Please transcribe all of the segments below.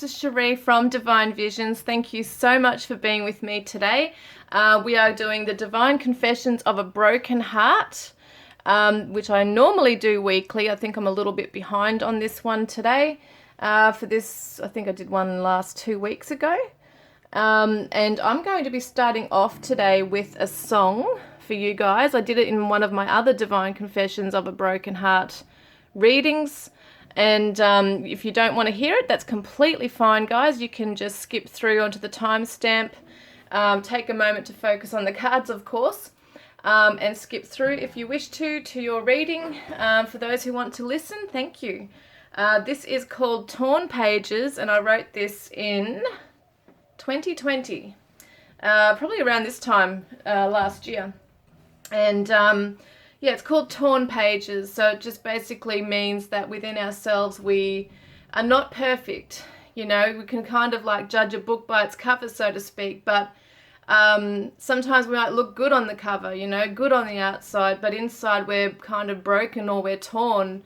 this is Sheree from Divine Visions. Thank you so much for being with me today. We are doing the Divine Confessions of a Broken Heart, which I normally do weekly. I think I'm a little bit behind on this one today. For this, I think I did one last 2 weeks ago. And I'm going to be starting off today with a song for you guys. I did it in one of my other Divine Confessions of a Broken Heart readings. And if you don't want to hear it, that's completely fine, guys. You can just skip through onto the timestamp, take a moment to focus on the cards, of course, and skip through if you wish to your reading. For those who want to listen, thank you. This is called Torn Pages, and I wrote this in 2020, probably around this time last year. And yeah, it's called Torn Pages, so it just basically means that within ourselves we are not perfect. You know, we can kind of like judge a book by its cover, so to speak, but sometimes we might look good on the cover, you know, good on the outside, but inside we're kind of broken or we're torn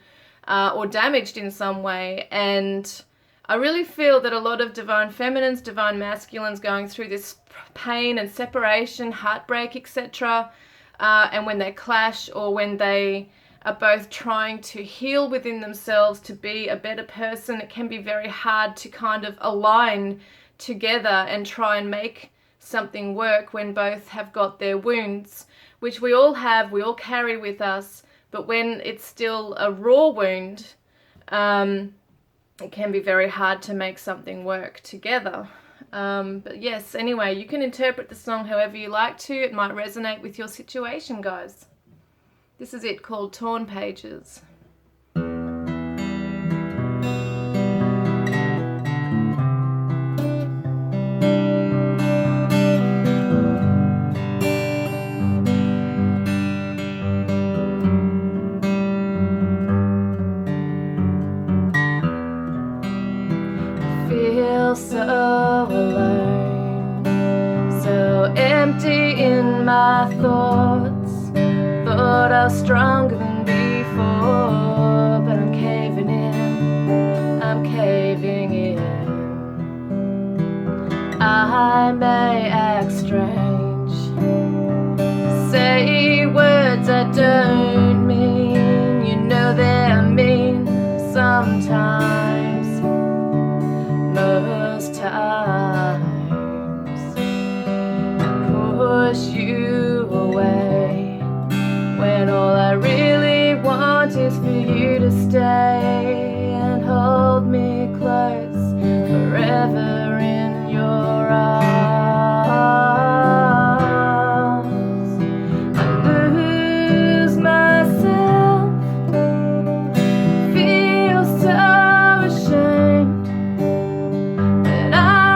or damaged in some way. And I really feel that a lot of divine feminines, divine masculines going through this pain and separation, heartbreak, etc., and when they clash or when they are both trying to heal within themselves to be a better person, it can be very hard to kind of align together and try and make something work when both have got their wounds, which we all have, we all carry with us, but when it's still a raw wound, it can be very hard to make something work together. But yes, anyway, you can interpret the song however you like to. It might resonate with your situation, guys. This is it, called Torn Pages. Feel so alone, so empty in my thoughts. Thought I was stronger than before, but I'm caving in, I'm caving in. I may act strange, say words I don't mean. You know they're mean sometimes, most times. Push you away when all I really want is for you to stay and hold me close forever in your arms. I lose myself, feel so ashamed that I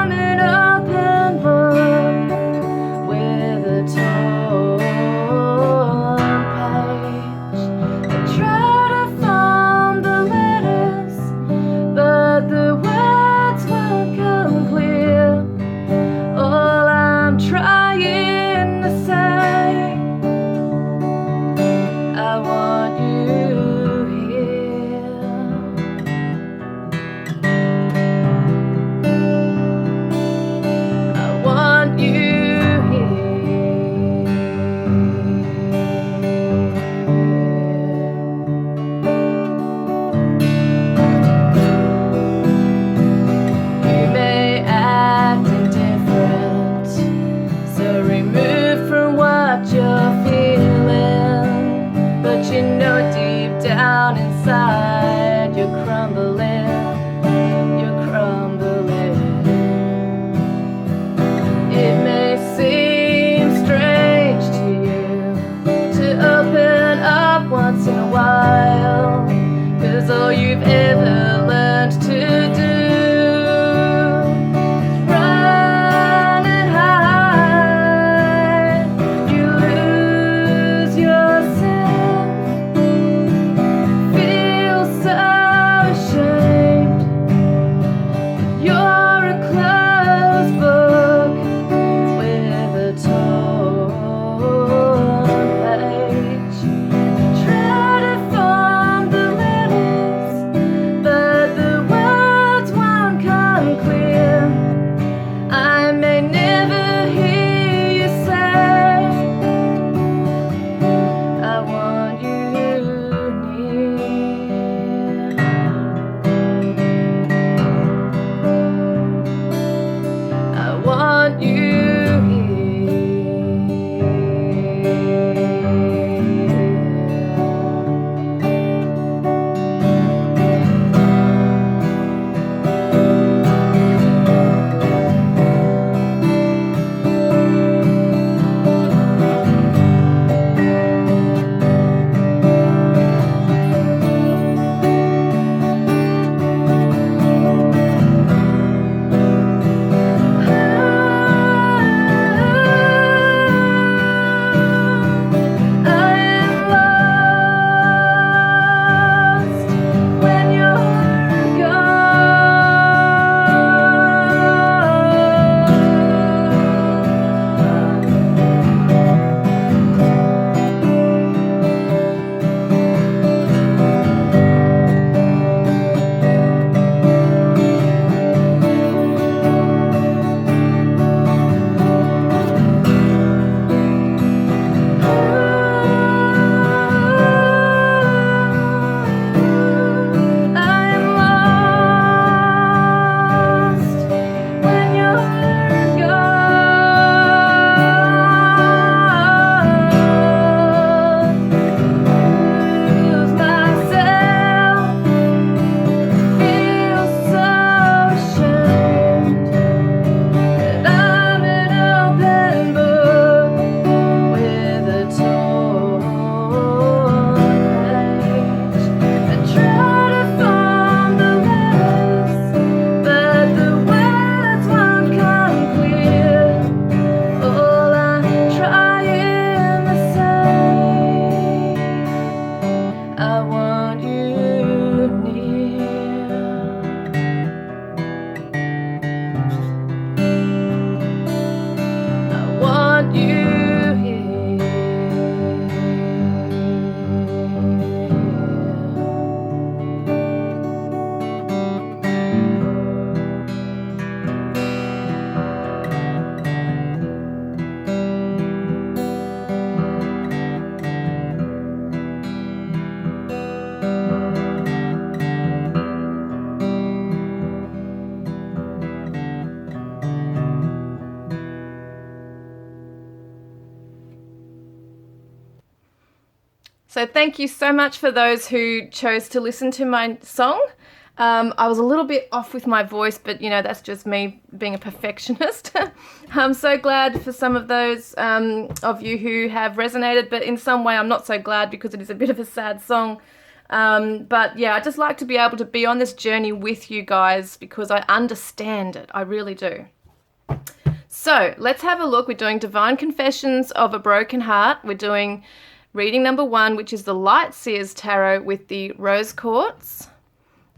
So thank you so much for those who chose to listen to my song. I was a little bit off with my voice, but you know, that's just me being a perfectionist. I'm so glad for some of those of you who have resonated, but in some way I'm not so glad because it is a bit of a sad song. But yeah, I just like to be able to be on this journey with you guys because I understand it. I really do. So let's have a look. We're doing Divine Confessions of a Broken Heart. We're doing reading number 1, which is the Light Seers Tarot with the Rose Quartz.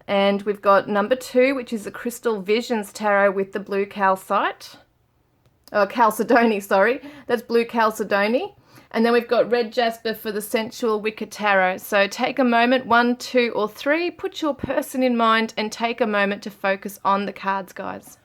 And we've got number 2, which is the Crystal Visions Tarot with the Blue Calcite. Oh, Chalcedony, sorry. That's Blue Chalcedony. And then we've got Red Jasper for the Sensual Wicker Tarot. So take a moment, 1, 2, or 3, put your person in mind and take a moment to focus on the cards, guys.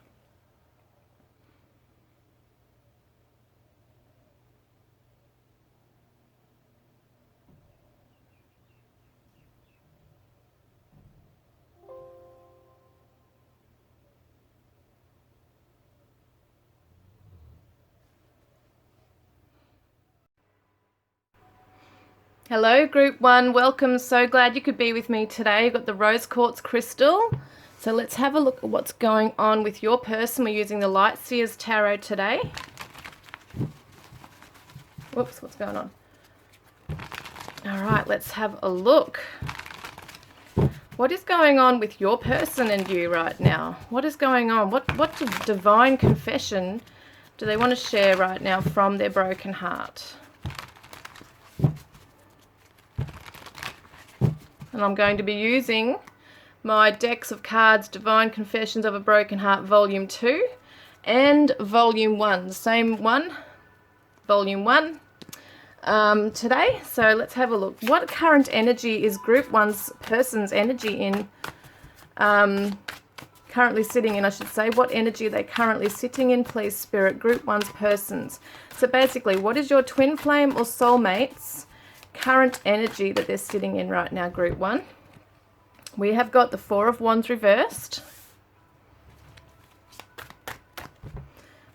Hello, Group 1. Welcome. So glad you could be with me today. You've got the Rose Quartz Crystal. So let's have a look at what's going on with your person. We're using the Light Seers Tarot today. Whoops, what's going on? All right, let's have a look. What is going on with your person and you right now? What is going on? What divine confession do they want to share right now from their broken heart? And I'm going to be using my decks of cards, Divine Confessions of a Broken Heart, Volume 2 and Volume 1. The same one, Volume 1 today. So let's have a look. What current energy is Group 1's person's energy in? Currently sitting in, I should say. What energy are they currently sitting in, please, Spirit? Group 1's persons. So basically, what is your twin flame or soulmate's current energy that they're sitting in right now, Group 1? We have got the Four of Wands reversed.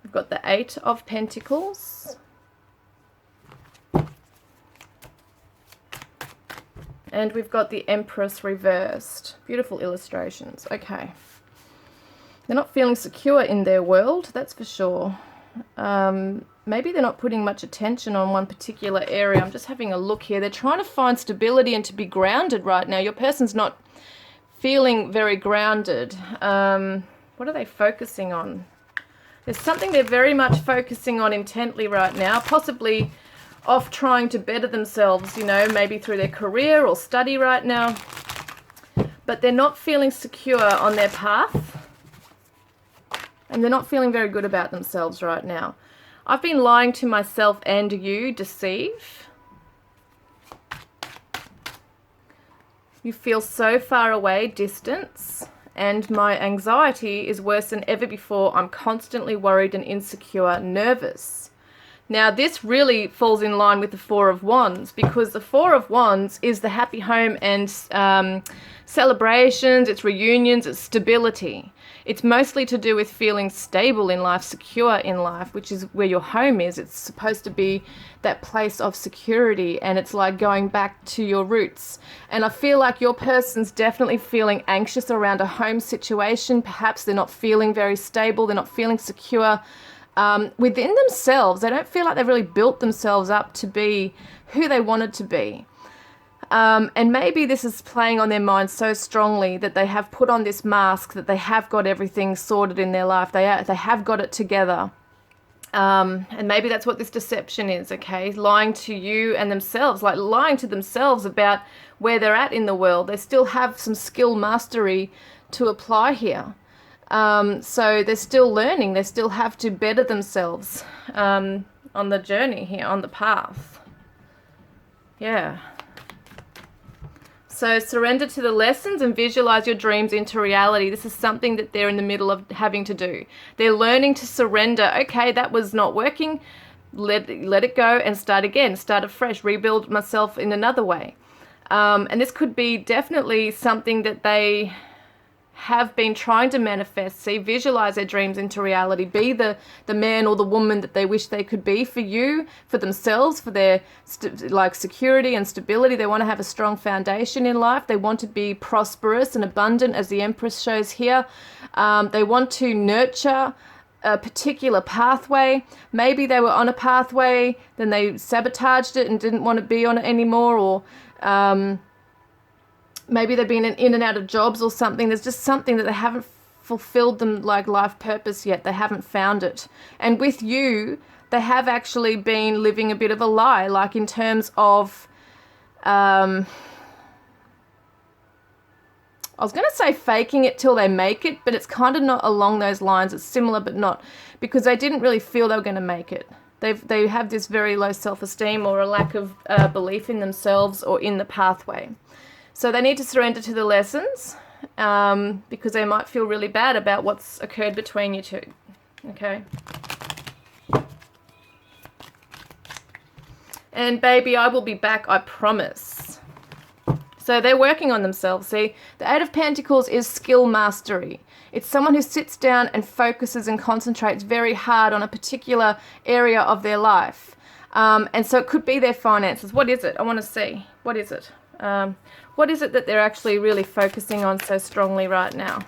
We've got the Eight of Pentacles. And we've got the Empress reversed. Beautiful illustrations. Okay. They're not feeling secure in their world, that's for sure. Maybe they're not putting much attention on one particular area. I'm just having a look here. They're trying to find stability and to be grounded right now. Your person's not feeling very grounded. What are they focusing on? There's something they're very much focusing on intently right now, possibly off trying to better themselves, you know, maybe through their career or study right now. But they're not feeling secure on their path. And they're not feeling very good about themselves right now. I've been lying to myself and you, deceive. You feel so far away, distance. And my anxiety is worse than ever before. I'm constantly worried and insecure, nervous. Now, this really falls in line with the Four of Wands, because the Four of Wands is the happy home and celebrations, it's reunions, it's stability. It's mostly to do with feeling stable in life, secure in life, which is where your home is. It's supposed to be that place of security, and it's like going back to your roots. And I feel like your person's definitely feeling anxious around a home situation. Perhaps they're not feeling very stable, they're not feeling secure within themselves. They don't feel like they've really built themselves up to be who they wanted to be. And maybe this is playing on their mind so strongly that they have put on this mask that they have got everything sorted in their life. They have got it together. And maybe that's what this deception is, okay? Lying to you and themselves, like lying to themselves about where they're at in the world. They still have some skill mastery to apply here. So they're still learning. They still have to better themselves on the journey here, on the path. Yeah. So surrender to the lessons and visualize your dreams into reality. This is something that they're in the middle of having to do. They're learning to surrender. Okay, that was not working. Let it go and start again. Start afresh. Rebuild myself in another way. And this could be definitely something that they have been trying to manifest, see, visualize their dreams into reality, be the man or the woman that they wish they could be for you, for themselves, for their like security and stability. They want to have a strong foundation in life. They want to be prosperous and abundant, as the Empress shows here. They want to nurture a particular pathway. Maybe they were on a pathway, then they sabotaged it and didn't want to be on it anymore, or maybe they've been in and out of jobs or something. There's just something that they haven't fulfilled them like life purpose yet. They haven't found it. And with you, they have actually been living a bit of a lie, like in terms of, I was going to say faking it till they make it, but it's kind of not along those lines. It's similar, but not, because they didn't really feel they were going to make it. They have this very low self-esteem or a lack of belief in themselves or in the pathway. So they need to surrender to the lessons, because they might feel really bad about what's occurred between you two. Okay. And baby, I will be back, I promise. So they're working on themselves. See, the Eight of Pentacles is skill mastery. It's someone who sits down and focuses and concentrates very hard on a particular area of their life. And so it could be their finances. What is it? I want to see. What is it? What is it that they're actually really focusing on so strongly right now?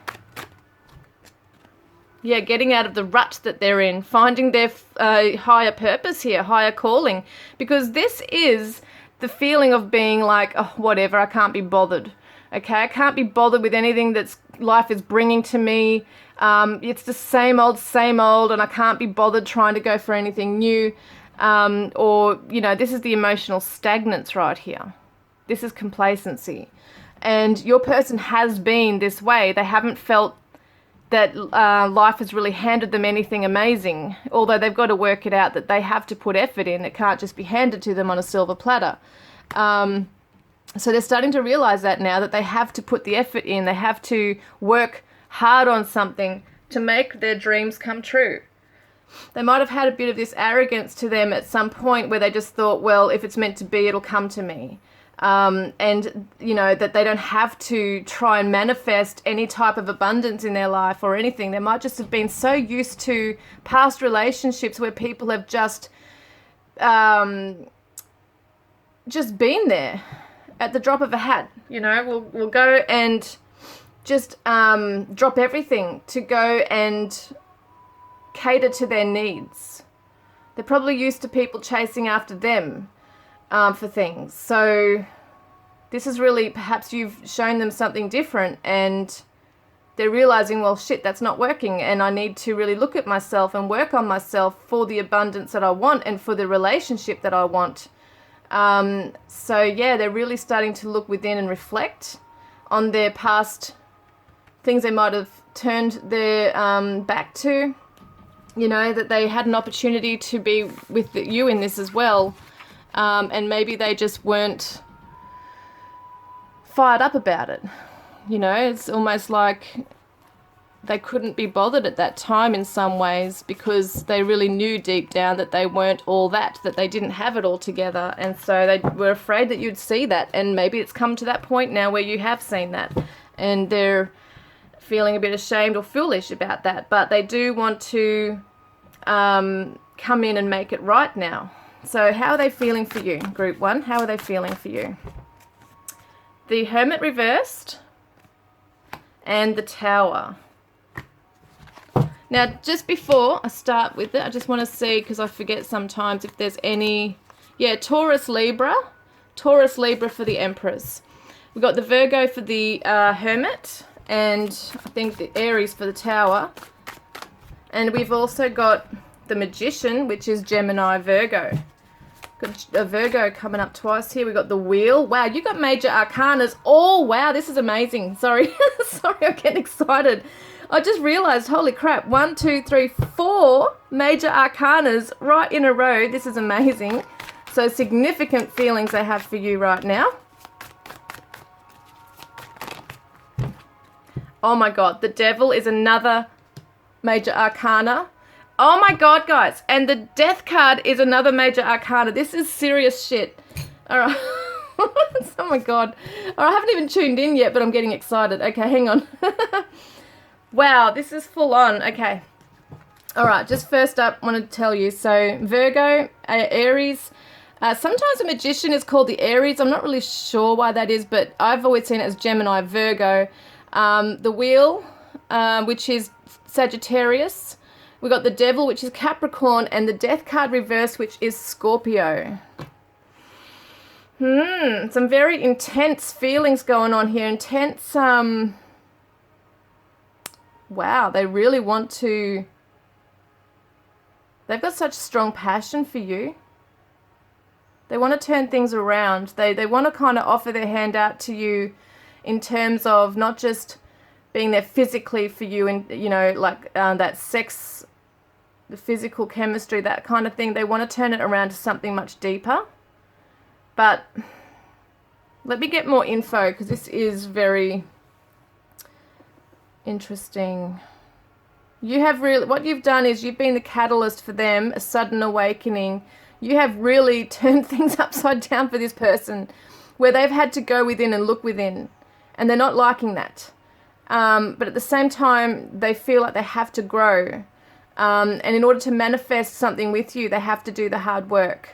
Yeah, getting out of the rut that they're in, finding their higher purpose here, higher calling. Because this is the feeling of being like, oh, whatever, I can't be bothered. Okay, I can't be bothered with anything that's life is bringing to me. It's the same old, and I can't be bothered trying to go for anything new. Or, you know, this is the emotional stagnance right here. This is complacency. And your person has been this way. They haven't felt that life has really handed them anything amazing, although they've got to work it out that they have to put effort in. It can't just be handed to them on a silver platter. So they're starting to realize that now, that they have to put the effort in. They have to work hard on something to make their dreams come true. They might have had a bit of this arrogance to them at some point where they just thought, well, if it's meant to be, it'll come to me. And, you know, that they don't have to try and manifest any type of abundance in their life or anything. They might just have been so used to past relationships where people have just been there at the drop of a hat. You know, we'll go and just drop everything to go and cater to their needs. They're probably used to people chasing after them for things. So this is really, perhaps you've shown them something different and they're realizing, well, shit, that's not working, and I need to really look at myself and work on myself for the abundance that I want and for the relationship that I want. So yeah, they're really starting to look within and reflect on their past things they might have turned their back to. You know, that they had an opportunity to be with you in this as well. And maybe they just weren't fired up about it. You know, it's almost like they couldn't be bothered at that time in some ways, because they really knew deep down that they weren't all that they didn't have it all together. And so they were afraid that you'd see that. And maybe it's come to that point now where you have seen that. And they're feeling a bit ashamed or foolish about that. But they do want to come in and make it right now. So how are they feeling for you, Group 1? How are they feeling for you? The Hermit reversed and the Tower. Now, just before I start with it, I just want to see, because I forget sometimes, if there's any... Yeah, Taurus, Libra. Taurus, Libra for the Empress. We've got the Virgo for the Hermit, and I think the Aries for the Tower. And we've also got the Magician, which is Gemini, Virgo. Got a Virgo coming up twice here. We've got the Wheel. Wow, you got major arcanas. Oh, wow, this is amazing. Sorry. Sorry, I'm getting excited. I just realized, holy crap, 1, 2, 3, 4 major arcanas right in a row. This is amazing. So significant feelings I have for you right now. Oh my God, the Devil is another major arcana. Oh my God, guys. And the Death card is another major arcana. This is serious shit. All right. Oh my God. I haven't even tuned in yet, but I'm getting excited. Okay, hang on. Wow, this is full on. Okay. All right, just first up, I want to tell you. So Virgo, Aries. Sometimes a magician is called the Aries. I'm not really sure why that is, but I've always seen it as Gemini, Virgo. The Wheel, which is Sagittarius. We got the Devil, which is Capricorn, and the Death card reverse, which is Scorpio. Some very intense feelings going on here. Intense, wow, they really want to, they've got such strong passion for you. They want to turn things around. They want to kind of offer their hand out to you in terms of not just being there physically for you and, you know, like that sex, the physical chemistry, that kind of thing. They want to turn it around to something much deeper. But let me get more info because this is very interesting. You have really, what you've done is you've been the catalyst for them, a sudden awakening. You have really turned things upside down for this person where they've had to go within and look within, and they're not liking that. But at the same time, they feel like they have to grow. And in order to manifest something with you, they have to do the hard work.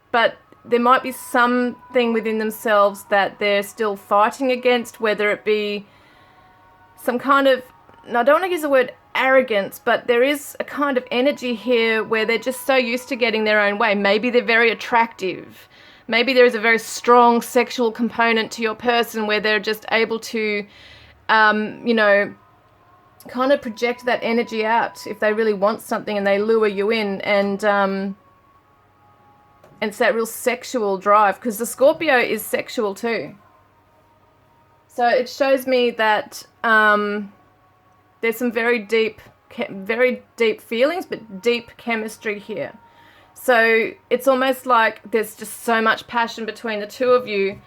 But there might be something within themselves that they're still fighting against, whether it be some kind of, I don't want to use the word arrogance, but there is a kind of energy here where they're just so used to getting their own way. Maybe they're very attractive. Maybe there is a very strong sexual component to your person where they're just able to, you know, kind of project that energy out if they really want something, and they lure you in, and it's that real sexual drive, because the Scorpio is sexual too. So it shows me that there's some very deep feelings, but deep chemistry here. So it's almost like there's just so much passion between the two of you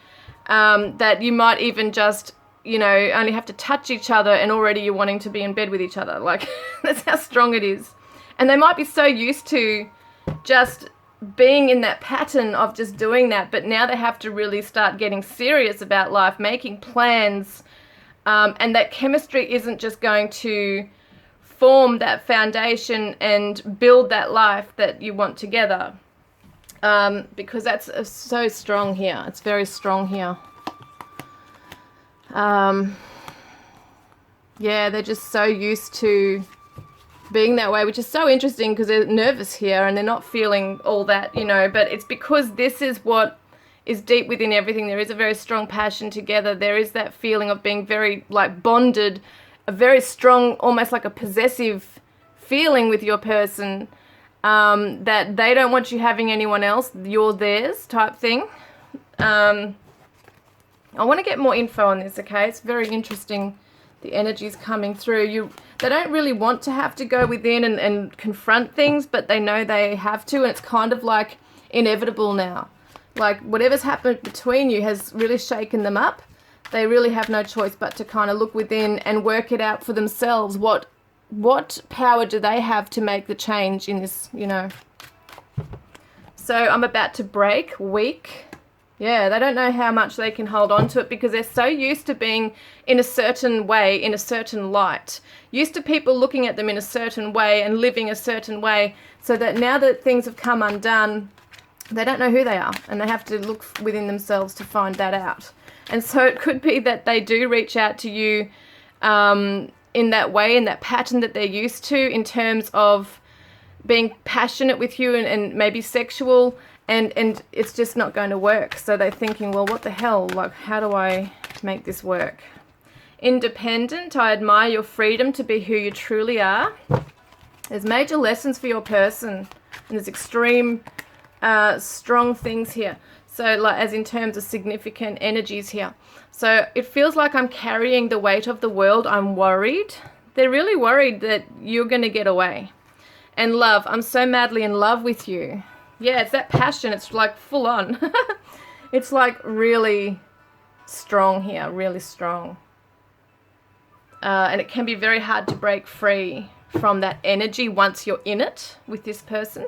that you might even just, you know, only have to touch each other and already you're wanting to be in bed with each other. Like, that's how strong it is. And they might be so used to just being in that pattern of just doing that, but now they have to really start getting serious about life, making plans, and that chemistry isn't just going to form that foundation and build that life that you want together, because that's so strong here. It's very strong here. Yeah, they're just so used to being that way, which is so interesting because they're nervous here and they're not feeling all that, you know, but it's because this is what is deep within everything. There is a very strong passion together. There is that feeling of being very, like, bonded, a very strong, almost like a possessive feeling with your person, that they don't want you having anyone else, you're theirs type thing. I want to get more info on this, okay? It's very interesting. The energy's coming through. They don't really want to have to go within and confront things, but they know they have to, and it's kind of like inevitable now. Like, whatever's happened between you has really shaken them up. They really have no choice but to kind of look within and work it out for themselves. What power do they have to make the change in this, you know? So I'm about to break, weak. Yeah, they don't know how much they can hold on to it because they're so used to being in a certain way, in a certain light. Used to people looking at them in a certain way and living a certain way, so that now that things have come undone, they don't know who they are and they have to look within themselves to find that out. And so it could be that they do reach out to you in that way, in that pattern that they're used to, in terms of being passionate with you and maybe sexual, and it's just not going to work. So they're thinking, well, what the hell? Like, how do I make this work? Independent, I admire your freedom to be who you truly are. There's major lessons for your person, and there's extreme strong things here. So, like, as in terms of significant energies here. So it feels like I'm carrying the weight of the world. I'm worried. They're really worried that you're going to get away. And love, I'm so madly in love with you. Yeah, it's that passion. It's like full on. It's like really strong here, really strong. And it can be very hard to break free from that energy once you're in it with this person.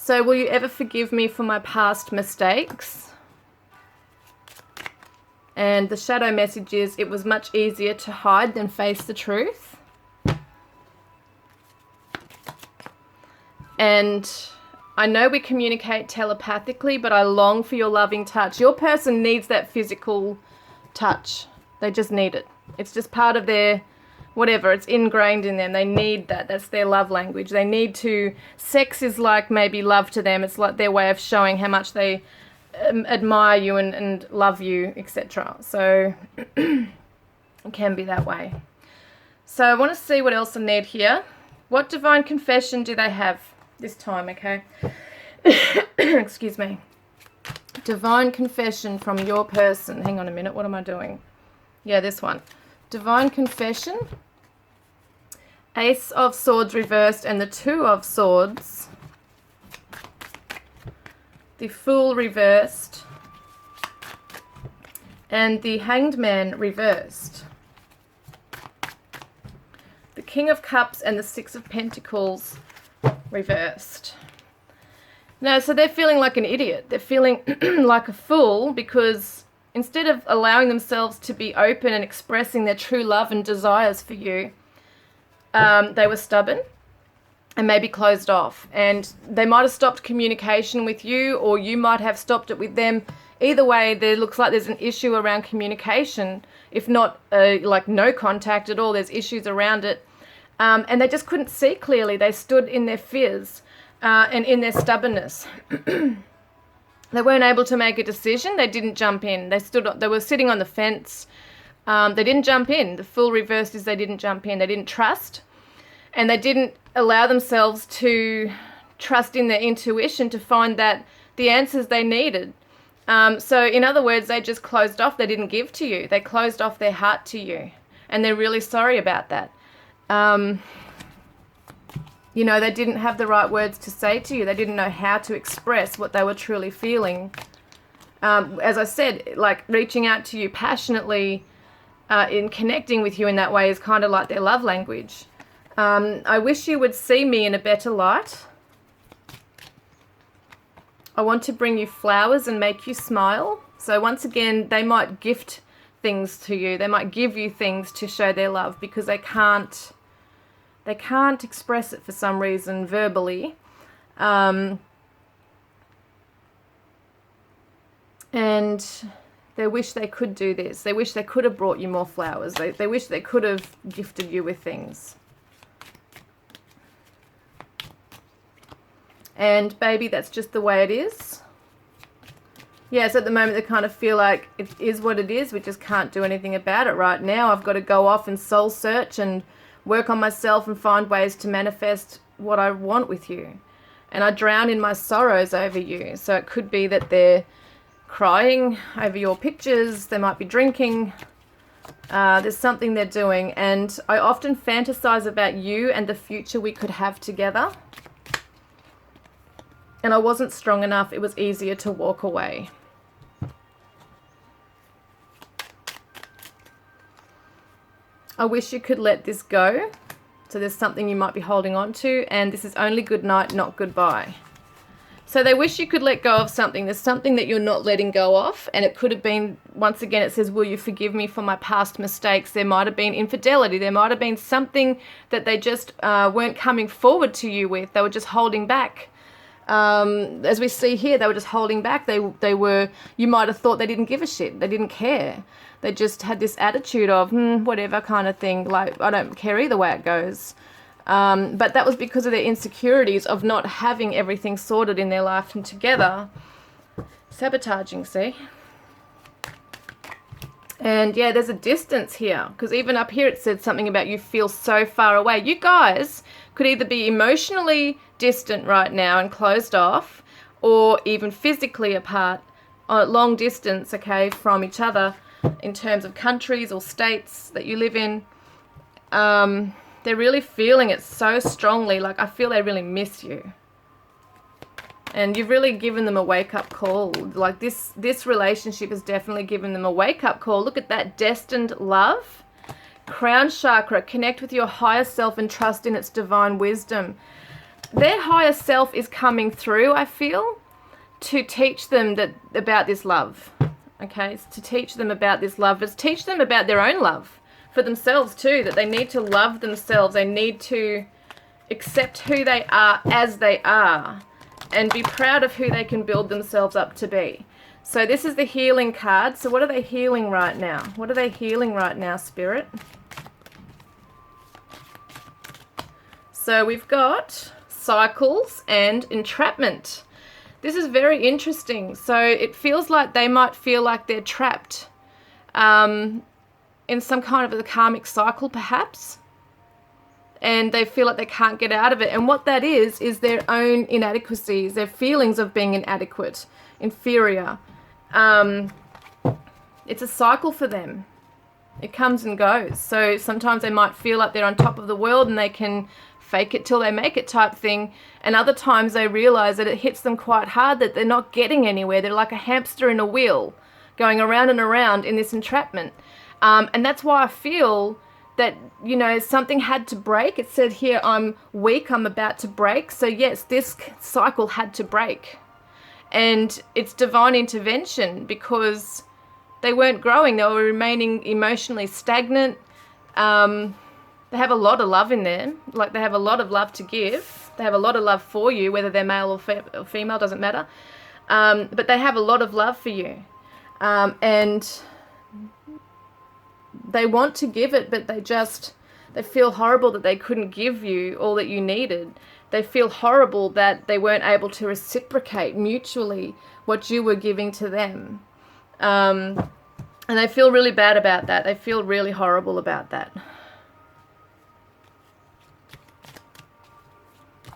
So will you ever forgive me for my past mistakes? And the shadow message is, it was much easier to hide than face the truth. And I know we communicate telepathically, but I long for your loving touch. Your person needs that physical touch. They just need it. It's just part of their, whatever, it's ingrained in them. They need that. That's their love language. They need to, sex is like maybe love to them. It's like their way of showing how much they admire you and love you, etc. So it can be that way. So I want to see what else I need here. What divine confession do they have this time, okay? Excuse me. Divine confession from your person. Hang on a minute, what am I doing? Yeah, this one. Divine confession. Ace of Swords reversed and the Two of Swords. The Fool reversed. And the Hanged Man reversed. The King of Cups and the Six of Pentacles reversed. No, so they're feeling like an idiot. They're feeling like a fool because instead of allowing themselves to be open and expressing their true love and desires for you, they were stubborn and maybe closed off. And they might have stopped communication with you, or you might have stopped it with them. Either way, there looks like there's an issue around communication. If not like no contact at all, there's issues around it. And they just couldn't see clearly. They stood in their fears and in their stubbornness. They weren't able to make a decision. They didn't jump in. They were sitting on the fence. They didn't jump in. The Fool reversed is they didn't jump in. They didn't trust. And they didn't allow themselves to trust in their intuition to find that the answers they needed. So in other words, they just closed off. They didn't give to you. They closed off their heart to you. And they're really sorry about that. You know, they didn't have the right words to say to you. They didn't know how to express what they were truly feeling. As I said, like reaching out to you passionately in connecting with you in that way is kind of like their love language. I wish you would see me in a better light. I want to bring you flowers and make you smile. So once again, they might gift things to you. They might give you things to show their love because they can't express it for some reason verbally. And they wish they could do this. They wish they could have brought you more flowers. They wish they could have gifted you with things. And baby, that's just the way it is. Yes, at the moment they kind of feel like it is what it is. We just can't do anything about it right now. I've got to go off and soul search and work on myself and find ways to manifest what I want with you. And I drown in my sorrows over you. So it could be that they're crying over your pictures. They might be drinking. There's something they're doing. And I often fantasize about you and the future we could have together. And I wasn't strong enough. It was easier to walk away. I wish you could let this go. So there's something you might be holding on to, and this is only good night, not goodbye. So they wish you could let go of something. There's something that you're not letting go of, and it could have been, once again, it says, will you forgive me for my past mistakes? There might have been infidelity. There might have been something that they just weren't coming forward to you with. They were just holding back. As we see here, they were just holding back. They were, you might have thought they didn't give a shit. They didn't care. They just had this attitude of, whatever kind of thing. Like, I don't care either way it goes. But that was because of their insecurities of not having everything sorted in their life and together. Sabotaging, see? And yeah, there's a distance here. Because even up here it said something about you feel so far away. You guys could either be emotionally distant right now and closed off, or even physically apart, long distance, okay, from each other in terms of countries or states that you live in. They're really feeling it so strongly. Like, I feel they really miss you. And you've really given them a wake-up call. Like, this relationship has definitely given them a wake-up call. Look at that destined love. Crown chakra, connect with your higher self and trust in its divine wisdom. their higher self is coming through, I feel, to teach them about this love. Okay, it's to teach them about this love. It's teach them about their own love for themselves too, that they need to love themselves. They need to accept who they are as they are and be proud of who they can build themselves up to be. So this is the healing card. So what are they healing right now? What are they healing right now, Spirit? So we've got cycles and entrapment. This is very interesting. So it feels like they might feel like they're trapped in some kind of a karmic cycle, perhaps. And they feel like they can't get out of it. And what that is their own inadequacies, their feelings of being inadequate, inferior. It's a cycle for them. It comes and goes. So sometimes they might feel like they're on top of the world and they can fake it till they make it type thing. And other times they realize that it hits them quite hard, that they're not getting anywhere. They're like a hamster in a wheel going around and around in this entrapment. And that's why I feel that, you know, something had to break. It said here, I'm weak, I'm about to break. So yes, this cycle had to break. And it's divine intervention because they weren't growing. They were remaining emotionally stagnant. They have a lot of love in there. Like, they have a lot of love to give. They have a lot of love for you, whether they're male or female, doesn't matter. But they have a lot of love for you. And they want to give it, but they feel horrible that they couldn't give you all that you needed. They feel horrible that they weren't able to reciprocate mutually what you were giving to them. And they feel really bad about that. They feel really horrible about that.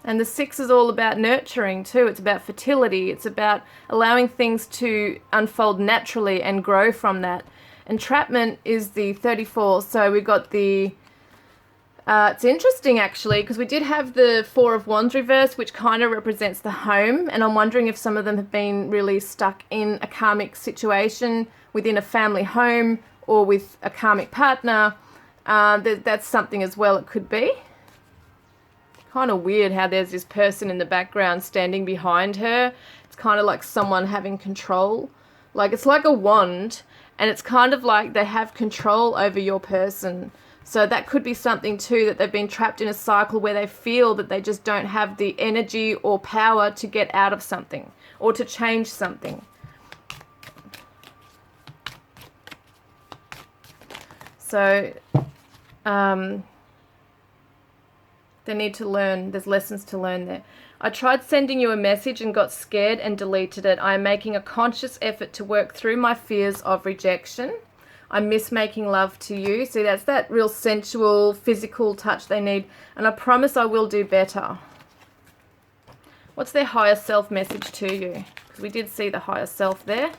And the 6 is all about nurturing too. It's about fertility. It's about allowing things to unfold naturally and grow from that. Entrapment is the 34. So we got the... it's interesting actually, because we did have the 4 of Wands reverse, which kind of represents the home. And I'm wondering if some of them have been really stuck in a karmic situation within a family home or with a karmic partner. That's something as well it could be. Kind of weird how there's this person in the background standing behind her. It's kind of like someone having control. Like, it's like a wand, and it's kind of like they have control over your person. So that could be something too, that they've been trapped in a cycle where they feel that they just don't have the energy or power to get out of something or to change something. So, they need to learn. There's lessons to learn there. I tried sending you a message and got scared and deleted it. I am making a conscious effort to work through my fears of rejection. I miss making love to you. See, that's that real sensual, physical touch they need. And I promise I will do better. What's their higher self message to you? Because we did see the higher self there.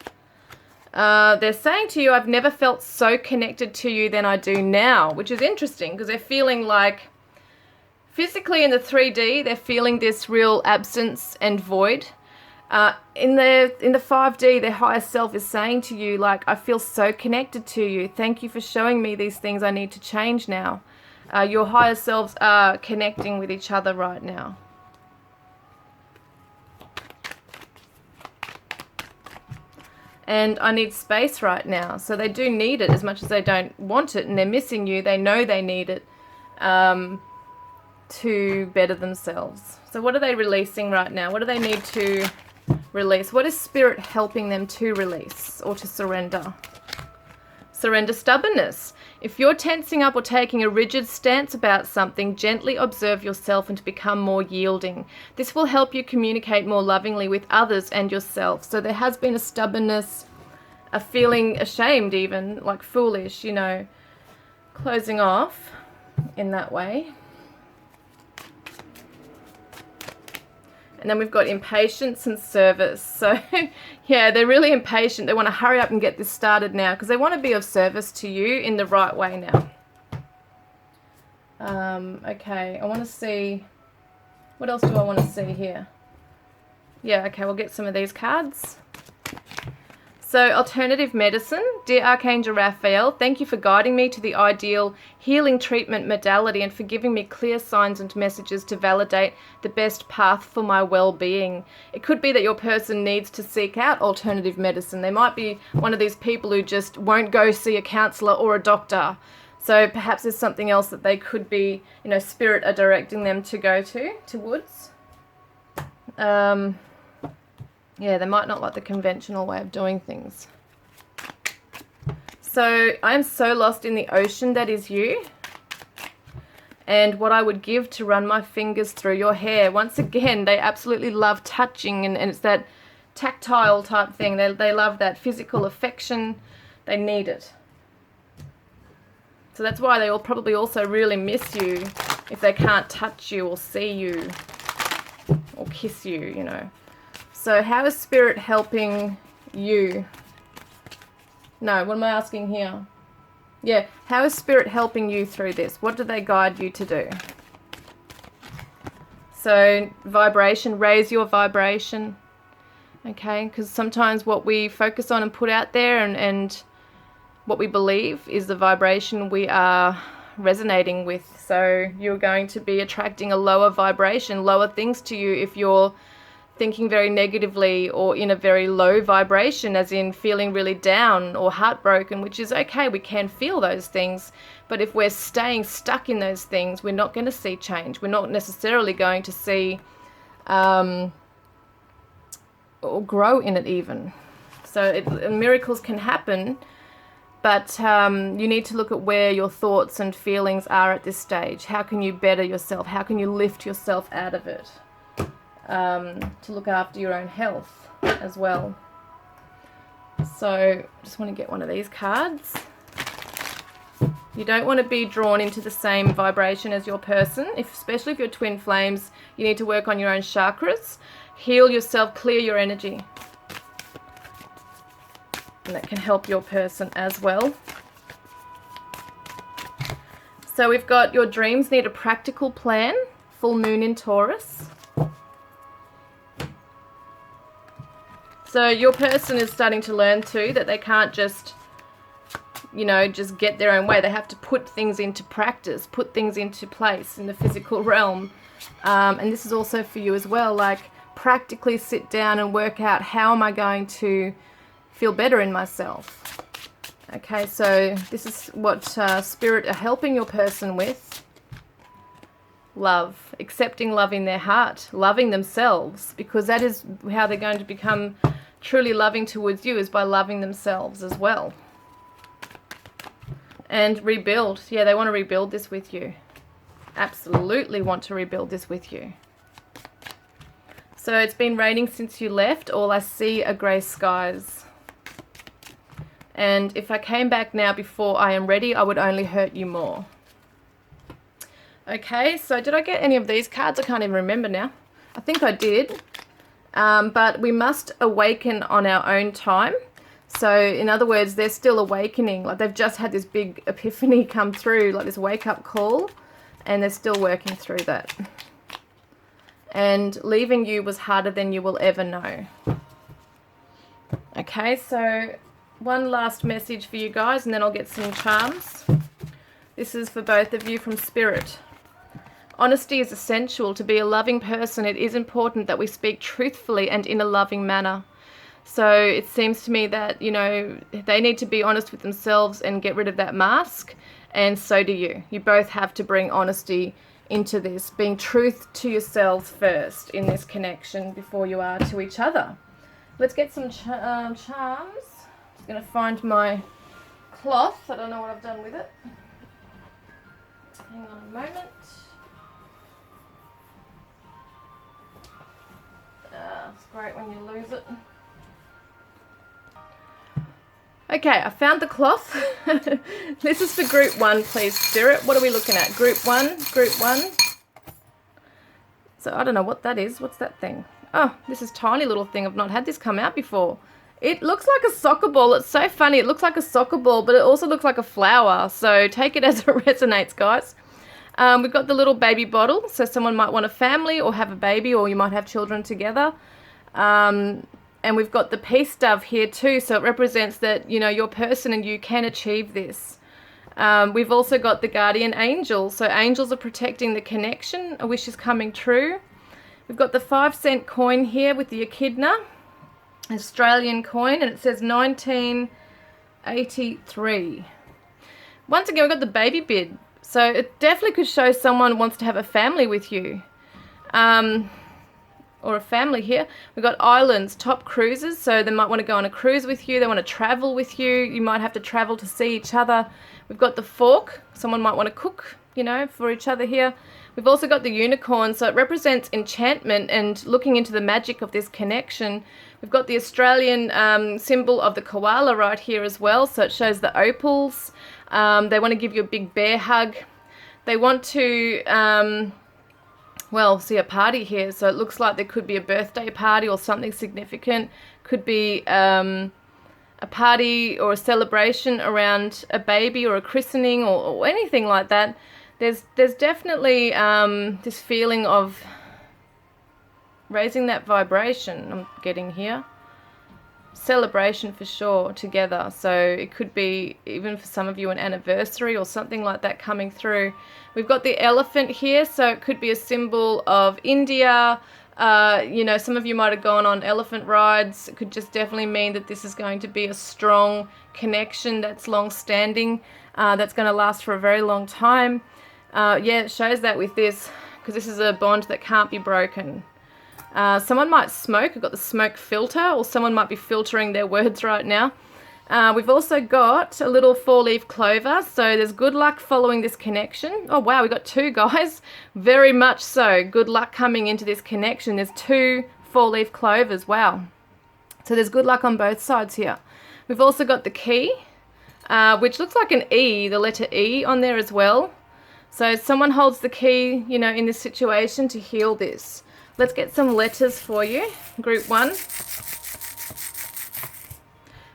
They're saying to you, I've never felt so connected to you than I do now, which is interesting because they're feeling like physically in the 3D, they're feeling this real absence and void. In the 5D, their higher self is saying to you, like, I feel so connected to you. Thank you for showing me these things I need to change now. Your higher selves are connecting with each other right now. And I need space right now. So they do need it as much as they don't want it, and they're missing you. They know they need it. To better themselves. So what are they releasing right now? What do they need to release? What is Spirit helping them to release or to surrender? Surrender stubbornness. If you're tensing up or taking a rigid stance about something, gently observe yourself and to become more yielding. This will help you communicate more lovingly with others and yourself. So there has been a stubbornness, a feeling ashamed even, like foolish, you know, closing off in that way. And then we've got impatience and service. So, yeah, they're really impatient. They want to hurry up and get this started now because they want to be of service to you in the right way now. Okay, I want to see... What else do I want to see here? Yeah, okay, we'll get some of these cards. So, alternative medicine. Dear Archangel Raphael, thank you for guiding me to the ideal healing treatment modality and for giving me clear signs and messages to validate the best path for my well-being. It could be that your person needs to seek out alternative medicine. They might be one of these people who just won't go see a counselor or a doctor. So perhaps there's something else that they could be, spirit are directing them to go towards. Yeah, they might not like the conventional way of doing things. So I am so lost in the ocean that is you. And what I would give to run my fingers through your hair. Once again, they absolutely love touching, and it's that tactile type thing. They love that physical affection. They need it. So that's why they will probably also really miss you if they can't touch you or see you or kiss you, So how is Spirit helping you? No, what am I asking here? Yeah, how is Spirit helping you through this? What do they guide you to do? So vibration, raise your vibration. Okay, because sometimes what we focus on and put out there and what we believe is the vibration we are resonating with. So you're going to be attracting a lower vibration, lower things to you if you're thinking very negatively or in a very low vibration, as in feeling really down or heartbroken, which is okay. We can feel those things. But if we're staying stuck in those things, we're not going to see change. We're not necessarily going to see or grow in it even. So miracles can happen. But you need to look at where your thoughts and feelings are at this stage. How can you better yourself? How can you lift yourself out of it? To look after your own health as well. So just want to get one of these cards. You don't want to be drawn into the same vibration as your person. Especially if you're twin flames, you need to work on your own chakras. Heal yourself, clear your energy. And that can help your person as well. So we've got your dreams need a practical plan. Full moon in Taurus. So your person is starting to learn too that they can't just, just get their own way. They have to put things into practice, put things into place in the physical realm. And this is also for you as well, like practically sit down and work out, how am I going to feel better in myself? Okay, so this is what Spirit are helping your person with. Love, accepting love in their heart, loving themselves, because that is how they're going to become truly loving towards you, is by loving themselves as well. And rebuild. Yeah, they want to rebuild this with you. Absolutely want to rebuild this with you. So it's been raining since you left. All I see are grey skies. And if I came back now before I am ready, I would only hurt you more. Okay, so did I get any of these cards? I can't even remember now. I think I did. But we must awaken on our own time. So in other words, they're still awakening. Like they've just had this big epiphany come through, like this wake-up call, and they're still working through that. And leaving you was harder than you will ever know. Okay, so one last message for you guys, and then I'll get some charms. This is for both of you from Spirit. Honesty is essential. To be a loving person, it is important that we speak truthfully and in a loving manner. So it seems to me that, they need to be honest with themselves and get rid of that mask, and so do you. You both have to bring honesty into this, being truth to yourselves first in this connection before you are to each other. Let's get some charms. Just going to find my cloth. I don't know what I've done with it. Hang on a moment. It's great when you lose it. Okay, I found the cloth. This is for group 1, please, Spirit. What are we looking at? Group 1, group 1. So I don't know what that is. What's that thing? Oh, this is a tiny little thing. I've not had this come out before. It looks like a soccer ball. It's so funny. It looks like a soccer ball, but it also looks like a flower. So take it as it resonates, guys. We've got the little baby bottle. So someone might want a family or have a baby, or you might have children together. And we've got the peace dove here too, so it represents that, you know, your person and you can achieve this. We've also got the guardian angel, so angels are protecting the connection, a wish is coming true. We've got the 5-cent coin here with the echidna, Australian coin, and it says 1983. Once again, we've got the baby bid, so it definitely could show someone wants to have a family with you. Or a family here. We've got islands, top cruises, so they might want to go on a cruise with you, they want to travel with you, you might have to travel to see each other. We've got the fork, someone might want to cook, you know, for each other here. We've also got the unicorn, so it represents enchantment and looking into the magic of this connection. We've got the Australian symbol of the koala right here as well, so it shows the opals. They want to give you a big bear hug. They want to well, see a party here, so it looks like there could be a birthday party or something significant. Could be a party or a celebration around a baby or a christening or anything like that. There's definitely this feeling of raising that vibration I'm getting here. Celebration for sure together, so it could be even for some of you an anniversary or something like that coming through. We've got the elephant here, so it could be a symbol of India. You know, some of you might have gone on elephant rides. It could just definitely mean that this is going to be a strong connection that's long-standing, that's going to last for a very long time. Yeah, it shows that with this, because this is a bond that can't be broken. Someone might smoke. I've got the smoke filter, or someone might be filtering their words right now. We've also got a little 4-leaf clover, so there's good luck following this connection. Oh wow, we got 2 guys. Very much so. Good luck coming into this connection. There's 2 4-leaf clovers. Wow. So there's good luck on both sides here. We've also got the key, which looks like an E, the letter E on there as well. So someone holds the key, you know, in this situation to heal this. Let's get some letters for you. Group 1.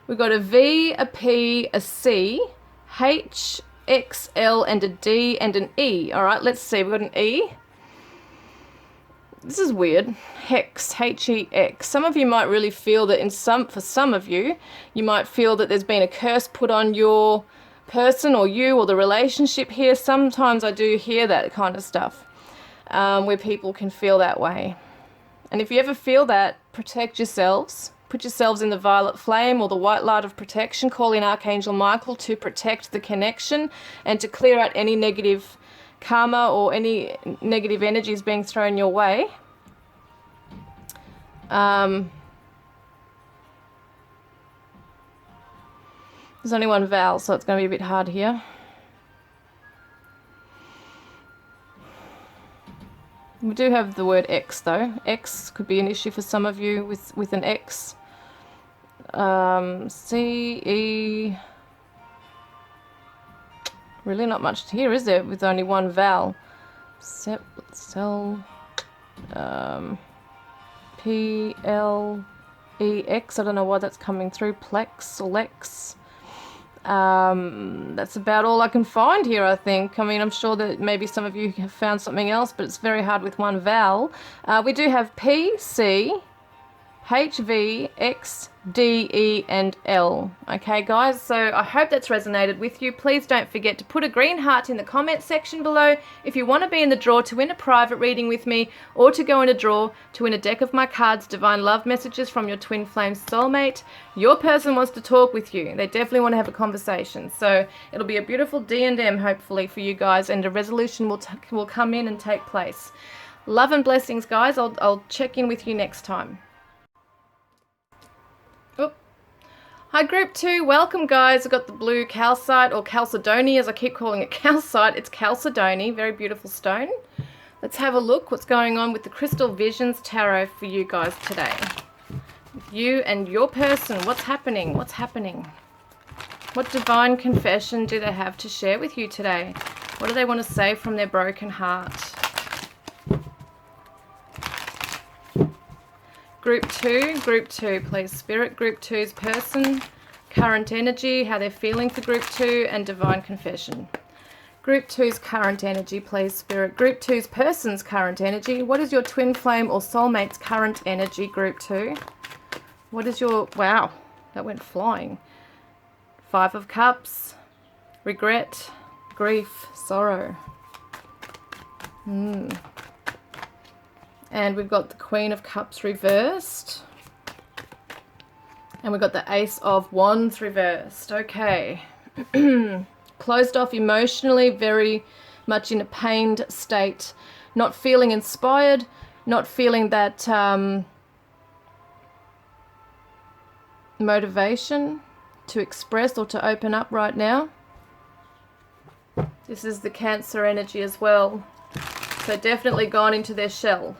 We've got a V, a P, a C, H, X, L, and a D, and an E. All right, let's see. We've got an E. This is weird. Hex, H-E-X. Some of you might really feel that for some of you, you might feel that there's been a curse put on your person or you or the relationship here. Sometimes I do hear that kind of stuff. Where people can feel that way. And if you ever feel that, protect yourselves. Put yourselves in the violet flame or the white light of protection. Call in Archangel Michael to protect the connection and to clear out any negative karma or any negative energies being thrown your way. There's only one vowel, so it's going to be a bit hard here. We do have the word X though. X could be an issue for some of you with an X. C, E. Really not much here, is there, with only one vowel. Cell. P, L, E, X. I don't know why that's coming through. Plex or Lex. That's about all I can find here, I think. I mean, I'm sure that maybe some of you have found something else, but it's very hard with one vowel. We do have P, C, H, V, X, D, E, and L. Okay, guys, so I hope that's resonated with you. Please don't forget to put a green heart in the comment section below if you want to be in the draw to win a private reading with me, or to go in a draw to win a deck of my cards, Divine Love Messages from your Twin Flame Soulmate. Your person wants to talk with you. They definitely want to have a conversation. So it'll be a beautiful D&M, hopefully, for you guys, and a resolution will come in and take place. Love and blessings, guys. I'll check in with you next time. Hi group 2, welcome guys. I've got the blue calcite, or chalcedony as I keep calling it calcite. It's chalcedony, very beautiful stone. Let's have a look what's going on with the Crystal Visions Tarot for you guys today. You and your person, what's happening? What's happening? What divine confession do they have to share with you today? What do they want to say from their broken heart? Group 2, please, Spirit. Group 2's person, current energy, how they're feeling for Group 2, and divine confession. Group 2's current energy, please, Spirit. Group 2's person's current energy. What is your twin flame or soulmate's current energy, Group 2? What is your... Wow, that went flying. 5 of Cups, regret, grief, sorrow. And we've got the Queen of Cups reversed. And we've got the Ace of Wands reversed. Okay. Closed off emotionally, very much in a pained state. Not feeling inspired, not feeling that motivation to express or to open up right now. This is the Cancer energy as well. So definitely gone into their shell.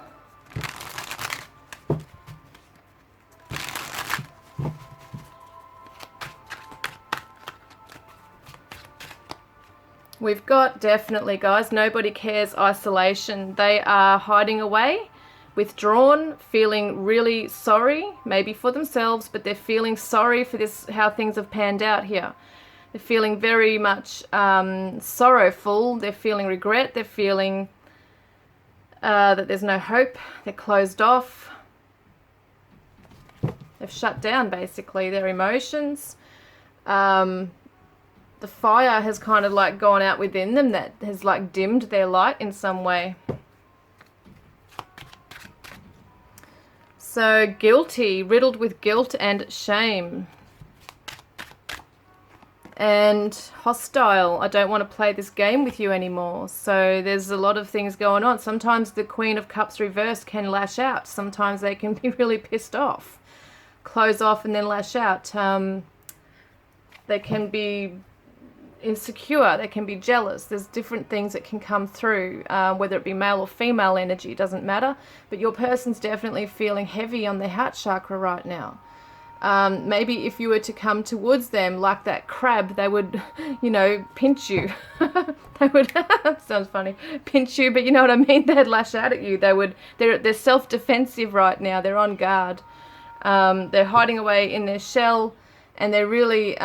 We've got, definitely guys, nobody cares, isolation. They are hiding away, withdrawn, feeling really sorry, maybe for themselves, but they're feeling sorry for this, how things have panned out here. They're feeling very much sorrowful. They're feeling regret. They're feeling that there's no hope. They're closed off. They've shut down, basically, their emotions. The fire has kind of like gone out within them, that has like dimmed their light in some way. So guilty, riddled with guilt and shame. And hostile, I don't want to play this game with you anymore. So there's a lot of things going on. Sometimes the Queen of Cups reversed can lash out. Sometimes they can be really pissed off. Close off and then lash out. They can be insecure, they can be jealous. There's different things that can come through, whether it be male or female energy, it doesn't matter. But your person's definitely feeling heavy on their heart chakra right now. Maybe if you were to come towards them like that crab, they would, you know, pinch you. They would, sounds funny, pinch you, but you know what I mean? They'd lash out at you. They're self-defensive right now. They're on guard. They're hiding away in their shell, and they're really,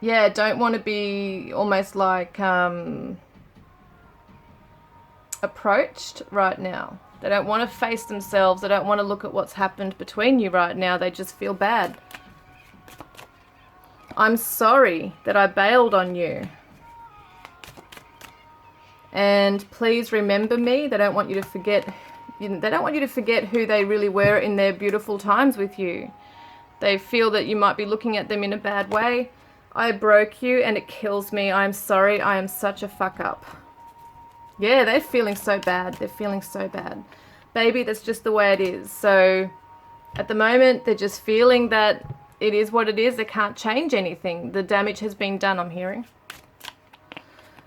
yeah, don't want to be almost like approached right now. They don't want to face themselves. They don't want to look at what's happened between you right now. They just feel bad. I'm sorry that I bailed on you. And please remember me. They don't want you to forget. They don't want you to forget who they really were in their beautiful times with you. They feel that you might be looking at them in a bad way. I broke you and it kills me. I'm sorry. I am such a fuck up. Yeah, they're feeling so bad. They're feeling so bad. Baby, that's just the way it is. So at the moment, they're just feeling that it is what it is. They can't change anything. The damage has been done, I'm hearing.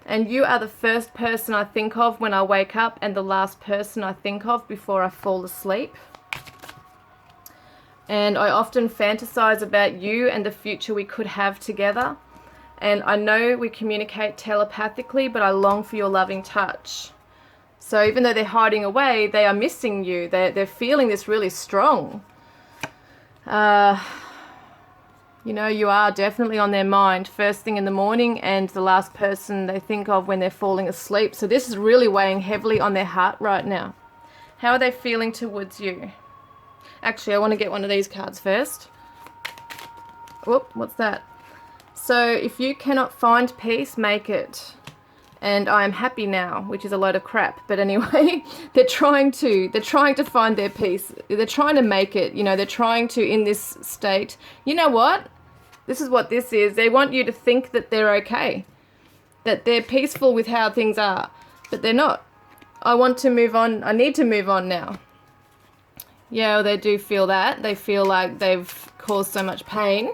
And you are the first person I think of when I wake up and the last person I think of before I fall asleep. And I often fantasize about you and the future we could have together. And I know we communicate telepathically, but I long for your loving touch. So even though they're hiding away, they are missing you. They're feeling this really strong. You know, you are definitely on their mind first thing in the morning and the last person they think of when they're falling asleep. So this is really weighing heavily on their heart right now. How are they feeling towards you? Actually, I want to get one of these cards first. Whoop, what's that? So if you cannot find peace, make it. And I am happy now, which is a load of crap. But anyway, they're trying to find their peace. They're trying to make it, you know, they're trying to, in this state, you know what? This is what this is. They want you to think that they're okay, that they're peaceful with how things are, but they're not. I want to move on. I need to move on now. Yeah, well, they do feel that. They feel like they've caused so much pain.